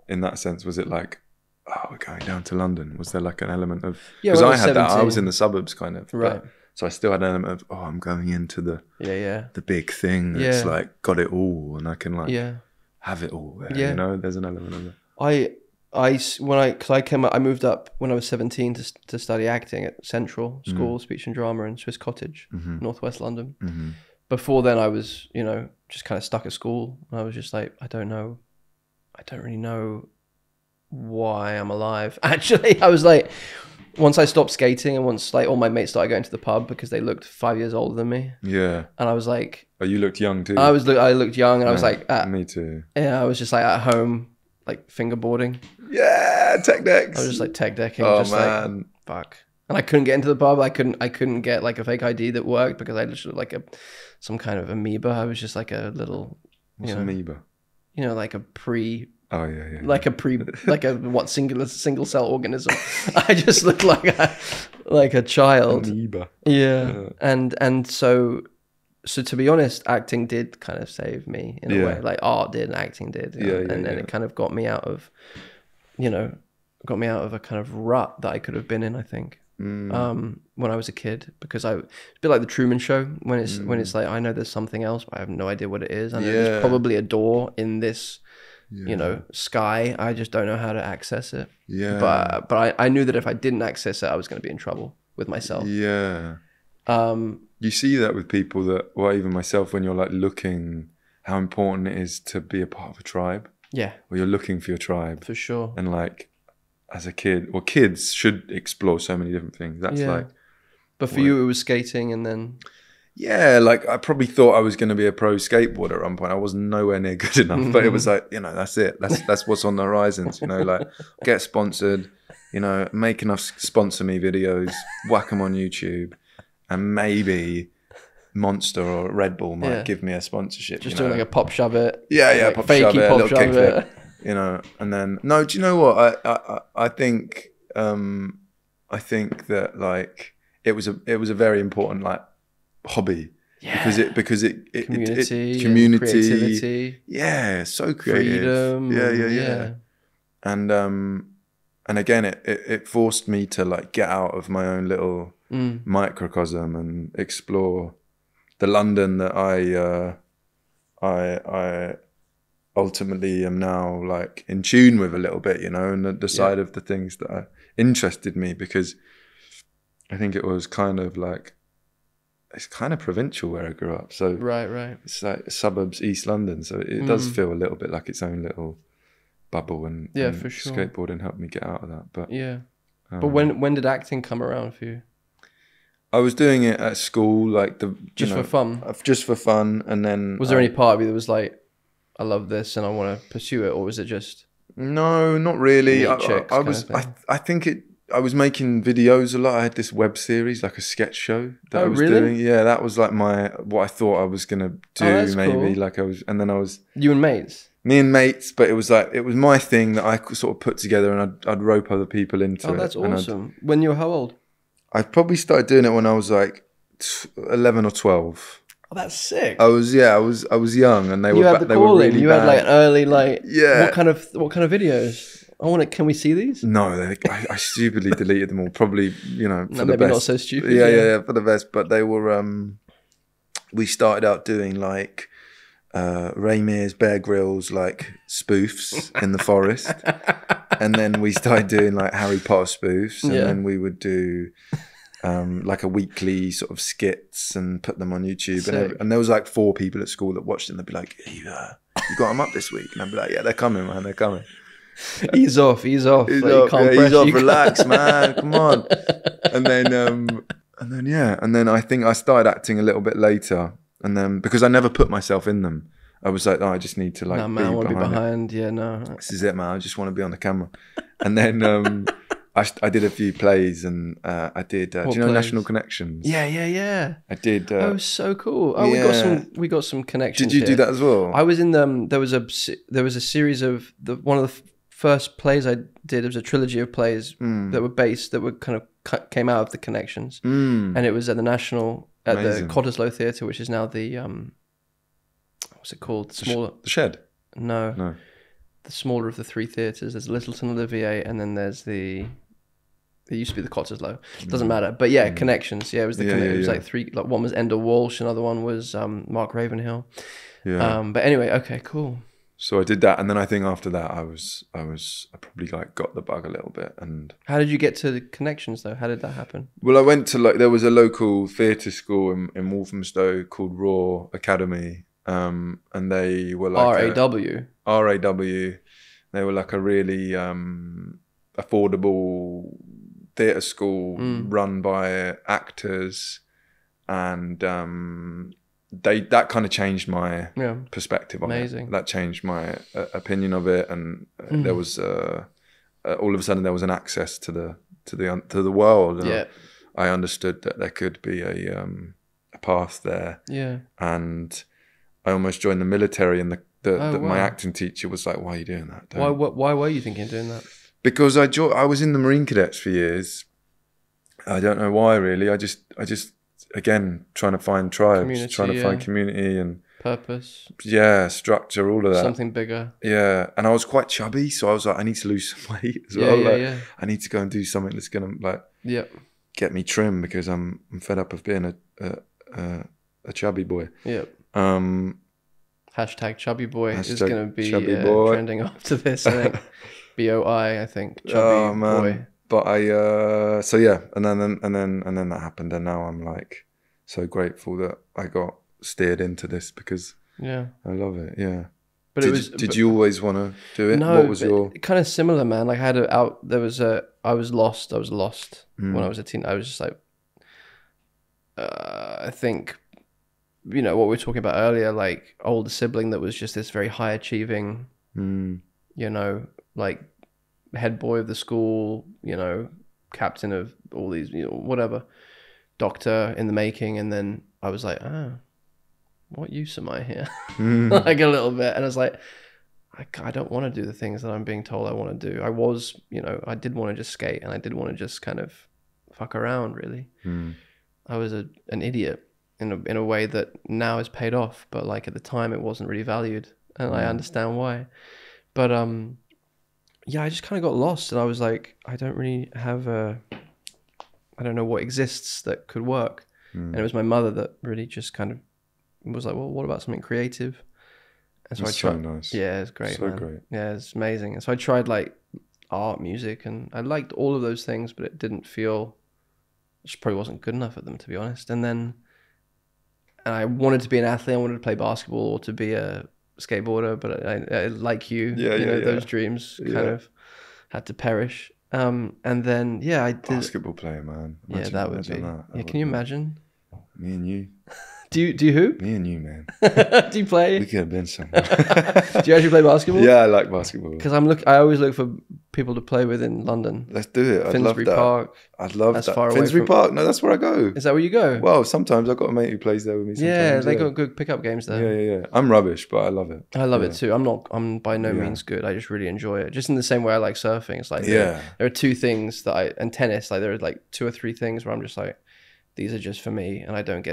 in that sense, was it like, oh, we're going down to London? Was there like an element of? Because I had 17. That. I was in the suburbs, kind of. Right. So I still had an element of, I'm going into the the big thing that's like got it all, and I can like have it all there. You know, there's an element of it. I moved up when I was 17 to study acting at Central School, Speech and Drama in Swiss Cottage, Northwest London. Before then, I was just kind of stuck at school. I was just like, I don't really know why I'm alive. Actually, I was like, once I stopped skating and once like all my mates started going to the pub because they looked 5 years older than me. Yeah. And I was like, oh, you looked young too. I looked young, and I was like, me too. Yeah, I was just like at home, like fingerboarding. Yeah, tech decks. I was just like tech decking. Oh just man, like, fuck. And I couldn't get into the pub. I couldn't get like a fake ID that worked because I just looked like some kind of amoeba. I was just like a little. What's amoeba? Like a pre. Oh yeah. Like a single cell organism. I just looked like a child. Amoeba. Yeah. And so to be honest, acting did kind of save me in a way. Like art did and acting did. And then it kind of got me out of a kind of rut that I could have been in, I think. When I was a kid, because it's a bit like the Truman Show when it's like, I know there's something else, but I have no idea what it is. I know there's probably a door in this sky. I just don't know how to access it. But I knew that if I didn't access it, I was going to be in trouble with myself. You see that with people that, well, even myself, when you're like looking how important it is to be a part of a tribe. Yeah. Or you're looking for your tribe. For sure. And like, as a kid, or kids should explore so many different things. That's like. But for you, it was skating and then. Yeah, like I probably thought I was going to be a pro skateboarder at one point. I was nowhere near good enough, but it was like, that's it. That's what's on the horizons, like get sponsored, make enough sponsor me videos, whack them on YouTube, and maybe Monster or Red Bull might give me a sponsorship. Just doing like a pop shove it. Yeah, like pop shove it, a little kickflip. It. And then do you know what? I think that like it was a very important like hobby because it community, creativity, so creative, freedom, and again it forced me to like get out of my own little microcosm and explore the London that I ultimately am now like in tune with a little bit, and the side of the things that interested me because I think it was kind of like, it's kind of provincial where I grew up. So Right. it's like suburbs, East London. So it does feel a little bit like its own little bubble, and for sure. skateboarding helped me get out of that. But but when did acting come around for you? I was doing it at school, like For fun. just for fun, and then Was there any part of you that was like, I love this and I want to pursue it, or was it just No, not really. meet chicks kind of thing? I think I was making videos a lot. I had this web series, like a sketch show that I was really? doing. Yeah, that was like what I thought I was gonna do. That's maybe cool. like and then I was You and mates? me and mates, but it was my thing that I sort of put together, and I'd rope other people into it. Oh, that's and awesome. When you were how old? I probably started doing it when I was like 11 or 12. Oh, that's sick. I was young, and they you were had the they were calling. really You bad. had like early like Yeah. What kind of videos? Can we see these? No, I stupidly deleted them all. Probably, for the maybe best. not so stupid. Yeah, for the best. But they were. We started out doing like Ray Mears, Bear Grylls, like spoofs in the forest, and then we started doing like Harry Potter spoofs, and then we would do like a weekly sort of skits and put them on YouTube. And there was like 4 people at school that watched it, and they'd be like, hey, you got them up this week? And I'd be like, yeah, they're coming, man, they're coming. Ease off. Ease like, off, relax, man, come on. And then I think I started acting a little bit later, and then because I never put myself in them, I was like, I just need to like I want to be behind. it. Yeah, no, this is it, man. I just want to be on the camera. And then I did a few plays, and I did. Do you know plays? National Connections? Yeah. I did. Oh, so cool. Oh, we got some connections. Did you do that as well? I was in them. There was a series of one of the first plays I did. It was a trilogy of plays that were kind of came out of the Connections, and it was at the National Amazing. the Cottesloe Theatre, which is now the what's it called? The Shed. No. The smaller of the 3 theatres. There's Littleton Olivier, and then there's it used to be the Cottesloe. Doesn't matter. But yeah, Connections. Yeah, it was it was like 3. Like one was Enda Walsh, another one was Mark Ravenhill. Yeah. But anyway, okay, cool. So I did that, and then I think after that I probably like got the bug a little bit. And How did you get to the Connections though? How did that happen? well, I went to there was a local theatre school in Walthamstow called Raw Academy, and they were like RAW. They were like a really affordable theatre school run by actors, and that kind of changed my perspective on Amazing. it. That changed my opinion of it, and there was all of a sudden there was an access to the world. And I understood that there could be a path there. Yeah. And I almost joined the military, and wow. my acting teacher was like, "Why are you doing that?" Why were you thinking of doing that? Because I was in the Marine Cadets for years. I don't know why, really. I just again trying to find tribes, trying to find community and purpose. Yeah, structure, all of that. Something bigger. Yeah, and I was quite chubby, so I was like, I need to lose some weight as well. I need to go and do something that's gonna get me trim, because I'm fed up of being a chubby boy. Yep. Hashtag chubby boy is going to be trending after this, I think. BOI, I think. Chubby boy. But and then that happened, and now I'm like so grateful that I got steered into this, because I love it. Yeah. But did you always want to do it? No, what was your kind of similar, man? Like I was lost when I was a teen. I was just like, I think, what we were talking about earlier, like older sibling that was just this very high achieving, like head boy of the school, captain of all these, whatever, doctor in the making. And then I was like, what use am I here? Like a little bit. And I was like, I don't want to do the things that I'm being told I want to do. I was, I did want to just skate, and I did want to just kind of fuck around, really. I was an idiot in a way that now is paid off, but like at the time it wasn't really valued, and I understand why. But I just kind of got lost, and I was like, I don't really have I don't know what exists that could work. And it was my mother that really just kind of was like, well, what about something creative? And so I tried. So nice. Yeah, it's great. So man. great. Yeah, it's amazing. And so I tried like art, music, and I liked all of those things, but it didn't feel, it just probably wasn't good enough at them, to be honest. And I wanted to be an athlete. I wanted to play basketball or to be a skateboarder, but I like you, those dreams kind of had to perish. And then I did basketball player, man. Imagine, that would be. That can you imagine? Me and you. Do you hoop? Me and you, man. Do you play? We could have been somewhere. Do you actually play basketball? Yeah, I like basketball. Because I always look for people to play with in London. Let's do it. I'd love Finsbury that. Park. I'd love That's that. far away Finsbury from- Park. No, that's where I go. Is that where you go? Well, sometimes I've got a mate who plays there with me. Yeah, Sometimes, they got good pickup games there. Yeah. I'm rubbish, but I love it. I love it too. I'm by no means good. I just really enjoy it. Just in the same way I like surfing. It's like there are two things and tennis. Like there are like 2 or 3 things where I'm just like, these are just for me, and I don't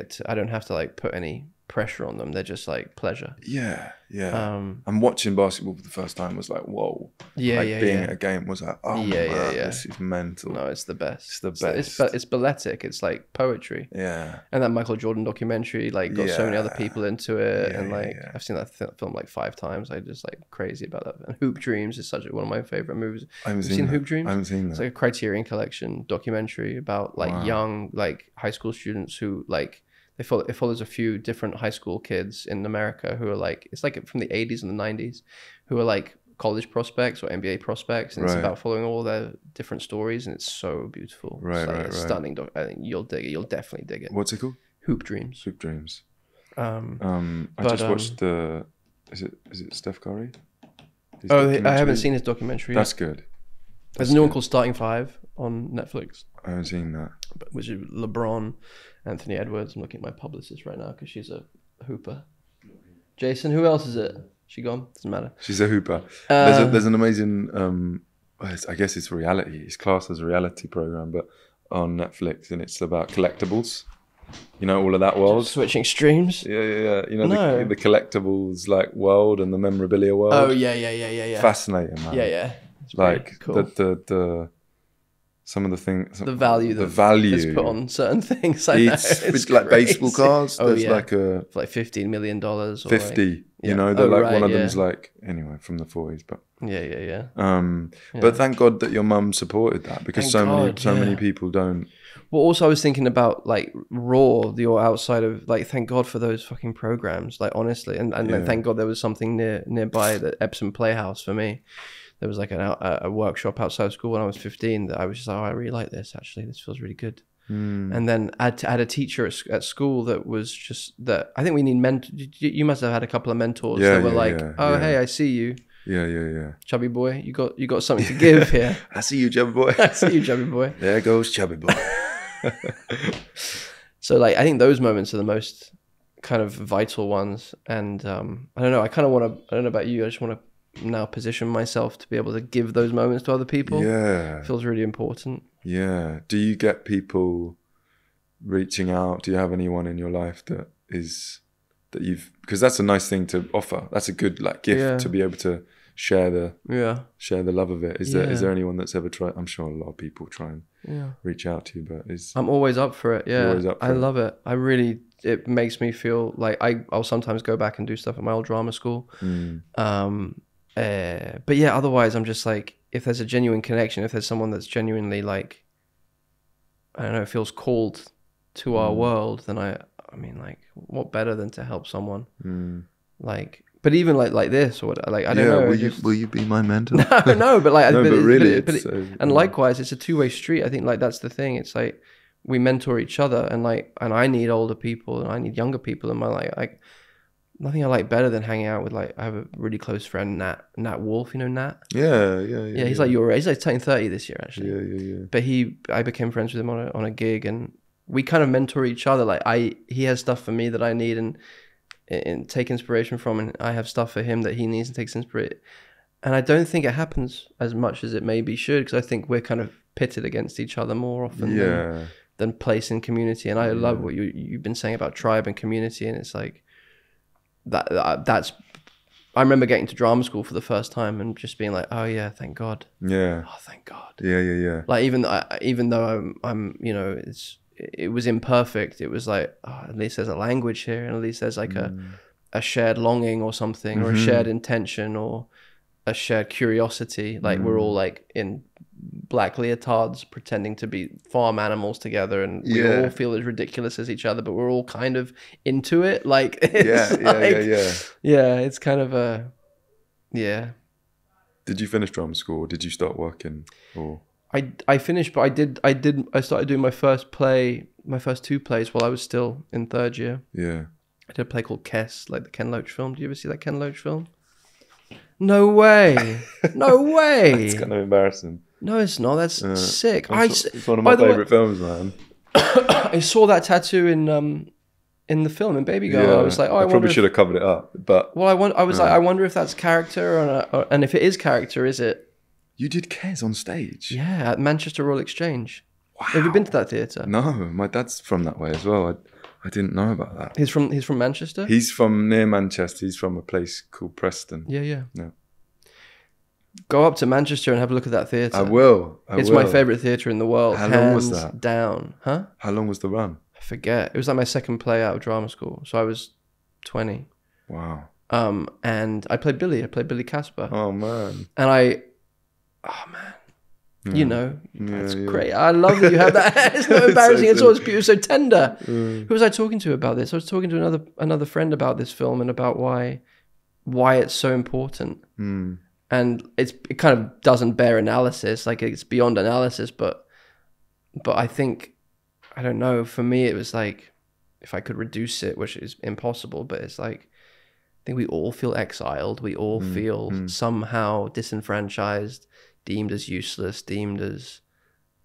have to like put any pressure on them. They're just like pleasure. Yeah. And watching basketball for the first time was like, whoa. Being at a game was like, oh man, this is mental. No, it's the best. It's the best. It's balletic. It's like poetry. Yeah. And that Michael Jordan documentary like got so many other people into it, and like I've seen that film like 5 times. I just like crazy about that. And Hoop Dreams is one of my favorite movies. I haven't seen Hoop Dreams. I haven't seen that. It's like a Criterion Collection documentary about like young like high school students who like it follows a few different high school kids in America who are like, it's like from the 80s and the 90s, who are like college prospects or NBA prospects, and it's about following all their different stories, and it's so beautiful. It's stunning. I think you'll dig it. You'll definitely dig it. What's it called? Hoop Dreams. Hoop Dreams. I just watched the. Is it Steph Curry? I haven't seen his documentary. That's good. There's a new one called Starting 5 on Netflix. I haven't seen that. Which is LeBron, Anthony Edwards. I'm looking at my publicist right now because she's a hooper. Jason, who else is it? She gone? Doesn't matter. She's a hooper. There's an amazing, I guess it's reality. It's classed as a reality program, but on Netflix, and it's about collectibles. You know, all of that world. Switching streams? Yeah. You know, the collectibles like world and the memorabilia world. Oh, yeah. Fascinating, man. Yeah. It's like cool. the some of the things, the value that's put on certain things. It's like baseball cards. Oh, there's like a for like $15 million or 50. Like, you know, they're one of them's like anyway from the 40s, but yeah. But thank God that your mum supported that, because so many people don't. Well, also I was thinking about like Raw, your outside of like, thank God for those fucking programs, like honestly, and thank God there was something nearby, the Epsom Playhouse for me. There was like a workshop outside of school when I was 15 that I was just like, oh, I really like this, actually. This feels really good. And then I had a teacher at school that was just that. I think we need you must have had a couple of mentors that were hey, I see you. Yeah. Chubby boy, you got something to give here. I see you, chubby boy. I see you, chubby boy. There goes chubby boy. So like, I think those moments are the most kind of vital ones. And I don't know, I don't know about you, I just want to now position myself to be able to give those moments to other people. Yeah. It feels really important. Yeah. Do you get people reaching out? Do you have anyone in your life that you've, because that's a nice thing to offer. That's a good like gift to be able to share the love of it. Is there anyone that's ever tried? I'm sure a lot of people try and reach out to you, but I'm always up for it. Yeah. I love it. I really, it makes me feel like I'll sometimes go back and do stuff at my old drama school. But yeah, otherwise I'm just like, if there's a genuine connection, if there's someone that's genuinely like, I don't know, feels called to our world, then I mean, like, what better than to help someone? Like, but even like this, or like, I don't know. Will you be my mentor? No, but like, but really, and likewise, it's a 2-way street. I think like that's the thing. It's like we mentor each other, and I need older people and I need younger people in my life. Like, nothing I like better than hanging out with, like, I have a really close friend, Nat Wolf. You know Nat? Yeah. He's like your age. He's like turning 30 this year, actually. Yeah. But I became friends with him on a gig, and we kind of mentor each other. Like he has stuff for me that I need and take inspiration from, and I have stuff for him that he needs and takes inspiration. And I don't think it happens as much as it maybe should, because I think we're kind of pitted against each other more often than place and community. And I love what you've been saying about tribe and community, and it's like that's. I remember getting to drama school for the first time and just being like, oh yeah, thank God. Yeah. Oh, thank God. Yeah. Like even though I'm you know, it was imperfect. It was like, oh, at least there's a language here, and at least there's like a shared longing or something, or a shared intention, or a shared curiosity. Like we're all like in black leotards pretending to be farm animals together, and we all feel as ridiculous as each other, but we're all kind of into it. Like it's yeah, it's kind of a Did you finish drama school, or did you start working? Or I finished, but I started doing my first two plays while I was still in third year. Yeah. I did a play called Kess, like the Ken Loach film. Do you ever see that Ken Loach film? No way. No way. It's kind of embarrassing. No, it's not. That's sick. It's one of my favourite films, man. I saw that tattoo in the film in Babygirl. I was like, oh, I probably should have covered it up, but I was like, I wonder if that's character, and if it is character, is it? You did Kes on stage? Yeah, at Manchester Royal Exchange. Wow. Have you been to that theatre? No, my dad's from that way as well. I didn't know about that. He's from Manchester? He's from near Manchester. He's from a place called Preston. Yeah. No. Go up to Manchester and have a look at that theatre. I will. It's my favourite theatre in the world. How long was that? Down. Huh? How long was the run? I forget. It was like my second play out of drama school. So I was 20. Wow. And I played Billy. I played Billy Casper. Oh, man. And you know, that's great. I love that you have that. It's not embarrassing. It's always beautiful, so tender. Who was I talking to about this? I was talking to another friend about this film and about why it's so important. And it kind of doesn't bear analysis. Like it's beyond analysis, but I think, I don't know, for me it was like, if I could reduce it, which is impossible, but it's like, I think we all feel exiled. We all feel somehow disenfranchised, deemed as useless, deemed as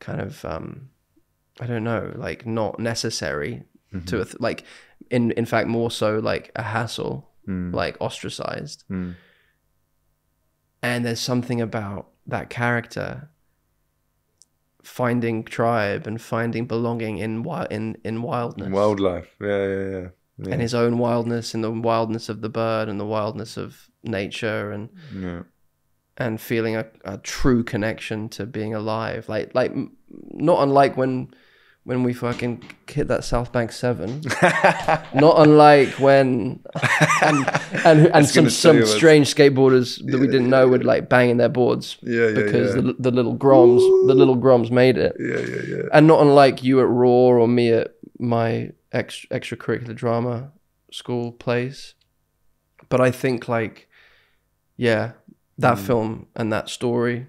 kind of, I don't know, like not necessary to, like, in fact, more so like a hassle, like ostracized. And there's something about that character finding tribe and finding belonging in wildness. Wildlife, yeah. And his own wildness, and the wildness of the bird, and the wildness of nature, and feeling a true connection to being alive, like not unlike when we fucking hit that South Bank 7, not unlike when and some strange skateboarders that we didn't know would like banging their boards because the little Groms made it. Yeah. And not unlike you at Raw or me at my extracurricular drama school plays. But I think like, yeah, that film and that story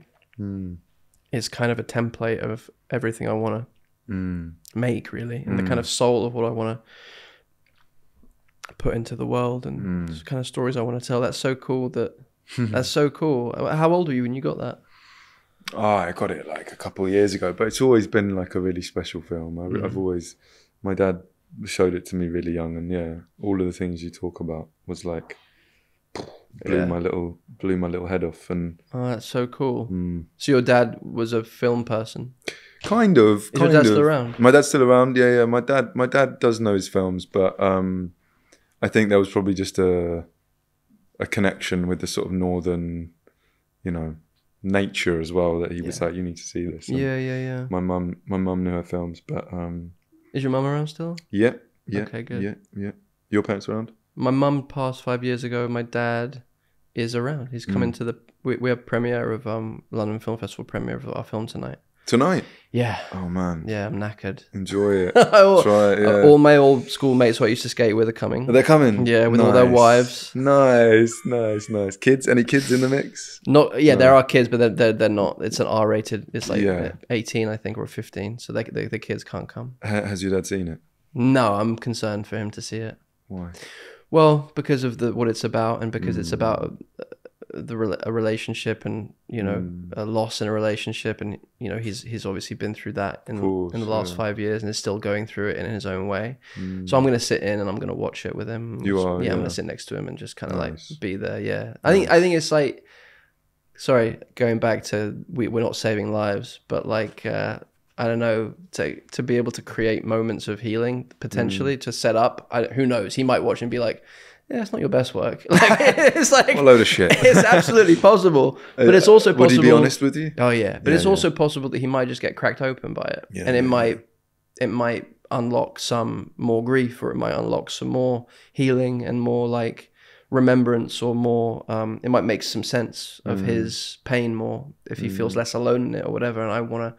is kind of a template of everything I want to make, really, and the kind of soul of what I want to put into the world, and the kind of stories I want to tell. That's so cool. That's so cool. How old were you when you got that? Oh, I got it like a couple of years ago, but it's always been like a really special film. I've always, my dad showed it to me really young, and all of the things you talk about was like blew my little head off. And oh, that's so cool. So your dad was a film person? Kind of. Is your dad still around? My dad's still around. Yeah. My dad does know his films, but I think there was probably just a connection with the sort of northern, nature as well, that he was like, you need to see this. And yeah. My mum knew her films, but is your mum around still? Yeah. Okay, good. Yeah. Your parents around? My mum passed 5 years ago. My dad is around. He's coming to we have premiere of London Film Festival premiere of our film tonight. Tonight? Yeah. Oh, man. Yeah, I'm knackered. Enjoy it. Try it, yeah. All my old schoolmates who I used to skate with are coming. They're coming? Yeah, with all their wives. Nice. Kids? Any kids in the mix? Not. Yeah, there are kids, but they're not. It's an R-rated. It's like 18, I think, or 15. So the kids can't come. Has your dad seen it? No, I'm concerned for him to see it. Why? Well, because of what it's about, and because it's about a relationship, and a loss in a relationship, and he's obviously been through that in the last 5 years, and is still going through it in his own way. So I'm going to sit in and I'm going to watch it with him. I'm going to sit next to him and just kind of like be there. Yeah, I think it's like, sorry, going back to we're not saving lives, but like I don't know, to be able to create moments of healing potentially, to set up. Who knows? He might watch and be like, yeah, it's not your best work. Like, it's like a load of shit. It's absolutely possible, but it's also possible. Would he be honest with you? Oh yeah, but it's also possible that he might just get cracked open by it, and it might unlock some more grief, or it might unlock some more healing and more like remembrance or more. It might make some sense of his pain more if he feels less alone in it or whatever. And I want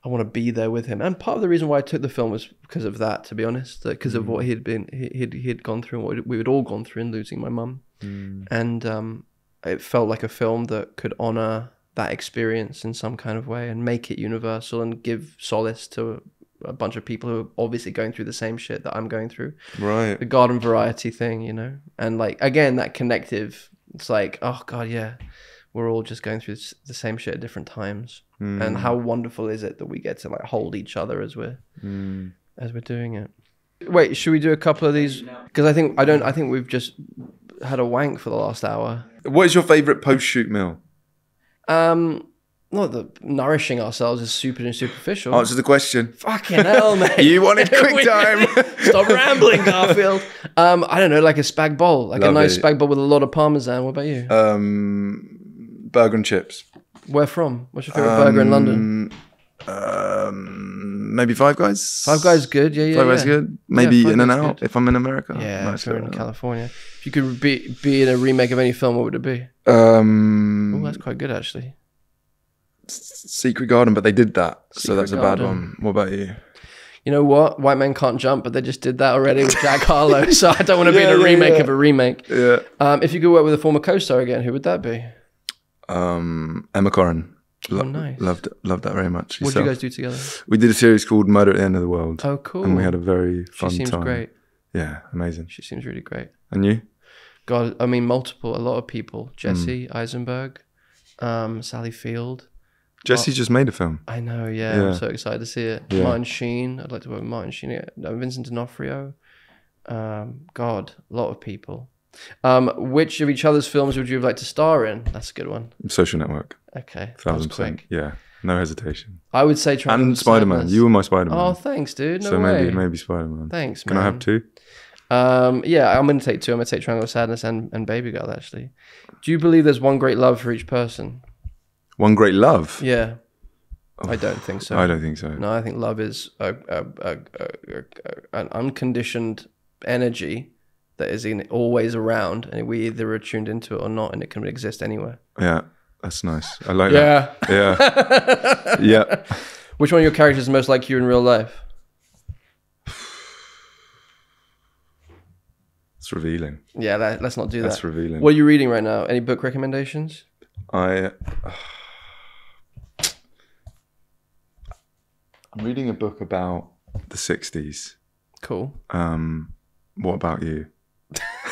to be there with him. And part of the reason why I took the film was because of that, to be honest, because of what he'd gone through and what we had all gone through in losing my mum. And it felt like a film that could honor that experience in some kind of way and make it universal and give solace to a bunch of people who are obviously going through the same shit that I'm going through. Right. The garden variety thing, you know? And like, again, that connective, it's like, oh God, yeah, we're all just going through the same shit at different times. And how wonderful is it that we get to like hold each other as we're doing it. Wait, should we do a couple of these? Because I think we've just had a wank for the last hour. What is your favourite post-shoot meal? Not that nourishing ourselves is super and superficial. Answer the question. Fucking hell, mate. You wanted quick time. Stop rambling, Garfield. I don't know, like a spag bowl. Like a nice spag bowl with a lot of parmesan. What about you? Burger and chips. Where from? What's your favourite burger in London? Maybe Five Guys. Five Guys good, yeah. Five Guys good. Maybe In and Out if I'm in America. Yeah, if you're in California. If you could be in a remake of any film, what would it be? Oh, that's quite good actually. Secret Garden, but they did that, so that's a bad one. What about you? You know what? White Men Can't Jump, but they just did that already with Jack Harlow, so I don't want to be in a remake of a remake. Yeah. If you could work with a former co-star again, who would that be? Emma Corrin. Nice. Loved that very much. What did you guys do together? We did a series called Murder at the End of the World. Oh, cool. And we had a very fun time. She seems great. Yeah, amazing. She seems really great. And you? God, I mean, a lot of people. Jesse Eisenberg, Sally Field. Jesse just made a film. I know, yeah. I'm so excited to see it. Yeah. Martin Sheen. I'd like to work with Martin Sheen. Vincent D'Onofrio. God, a lot of people. Which of each other's films would you have liked to star in? That's a good one. Social Network. Okay. 1,000%. Yeah. No hesitation. I would say and Spider-Man. You were my Spider-Man. Oh, thanks, dude. No so way. maybe Spider-Man. Thanks, man. Can I have two? Yeah, I'm going to take two. I'm going to take Triangle of Sadness and Babygirl, actually. Do you believe there's one great love for each person? One great love? Yeah. I don't think so. I don't think so. No, I think love is an unconditioned energy that is always around, and we either are tuned into it or not, and it can exist anywhere. Yeah, that's nice. I like that. Yeah. Yeah. Which one of your characters is most like you in real life? It's revealing. Yeah, let's not do that. That's revealing. What are you reading right now? Any book recommendations? I'm reading a book about the 60s. Cool. What about you?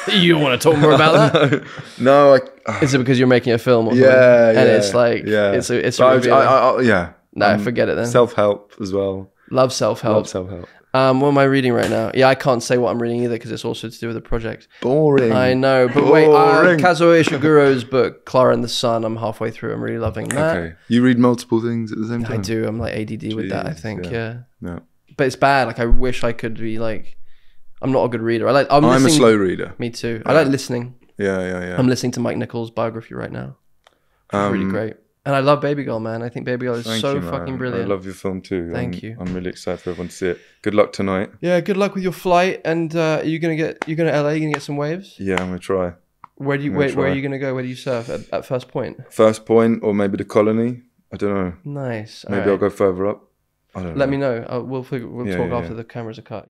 You don't want to talk more about that? No. Is it because you're making a film? Or something? And it's like, it's a yeah. No, forget it then. Self-help as well. Love self-help. Love self-help. What am I reading right now? Yeah, I can't say what I'm reading either because it's also to do with the project. Boring. I know, but wait, Kazuo Ishiguro's book, Clara and the Sun, I'm halfway through. I'm really loving that. Okay. You read multiple things at the same time? I do. I'm like ADD with that, I think, yeah. But it's bad. Like, I wish I could be like, I'm not a good reader. I'm a slow reader. Me too. Yeah. I like listening. Yeah. I'm listening to Mike Nichols' biography right now. It's really great. And I love Babygirl, man. I think Babygirl is so fucking brilliant. I love your film too. Thank you. I'm really excited for everyone to see it. Good luck tonight. Yeah, good luck with your flight. And you're going to LA, you're going to get some waves? Yeah, I'm going to try. Where are you going to go? Where do you surf? At First Point? First Point or maybe the Colony. I don't know. Nice. Maybe I'll go further up. I don't know. Let me know. We'll talk after the cameras are cut.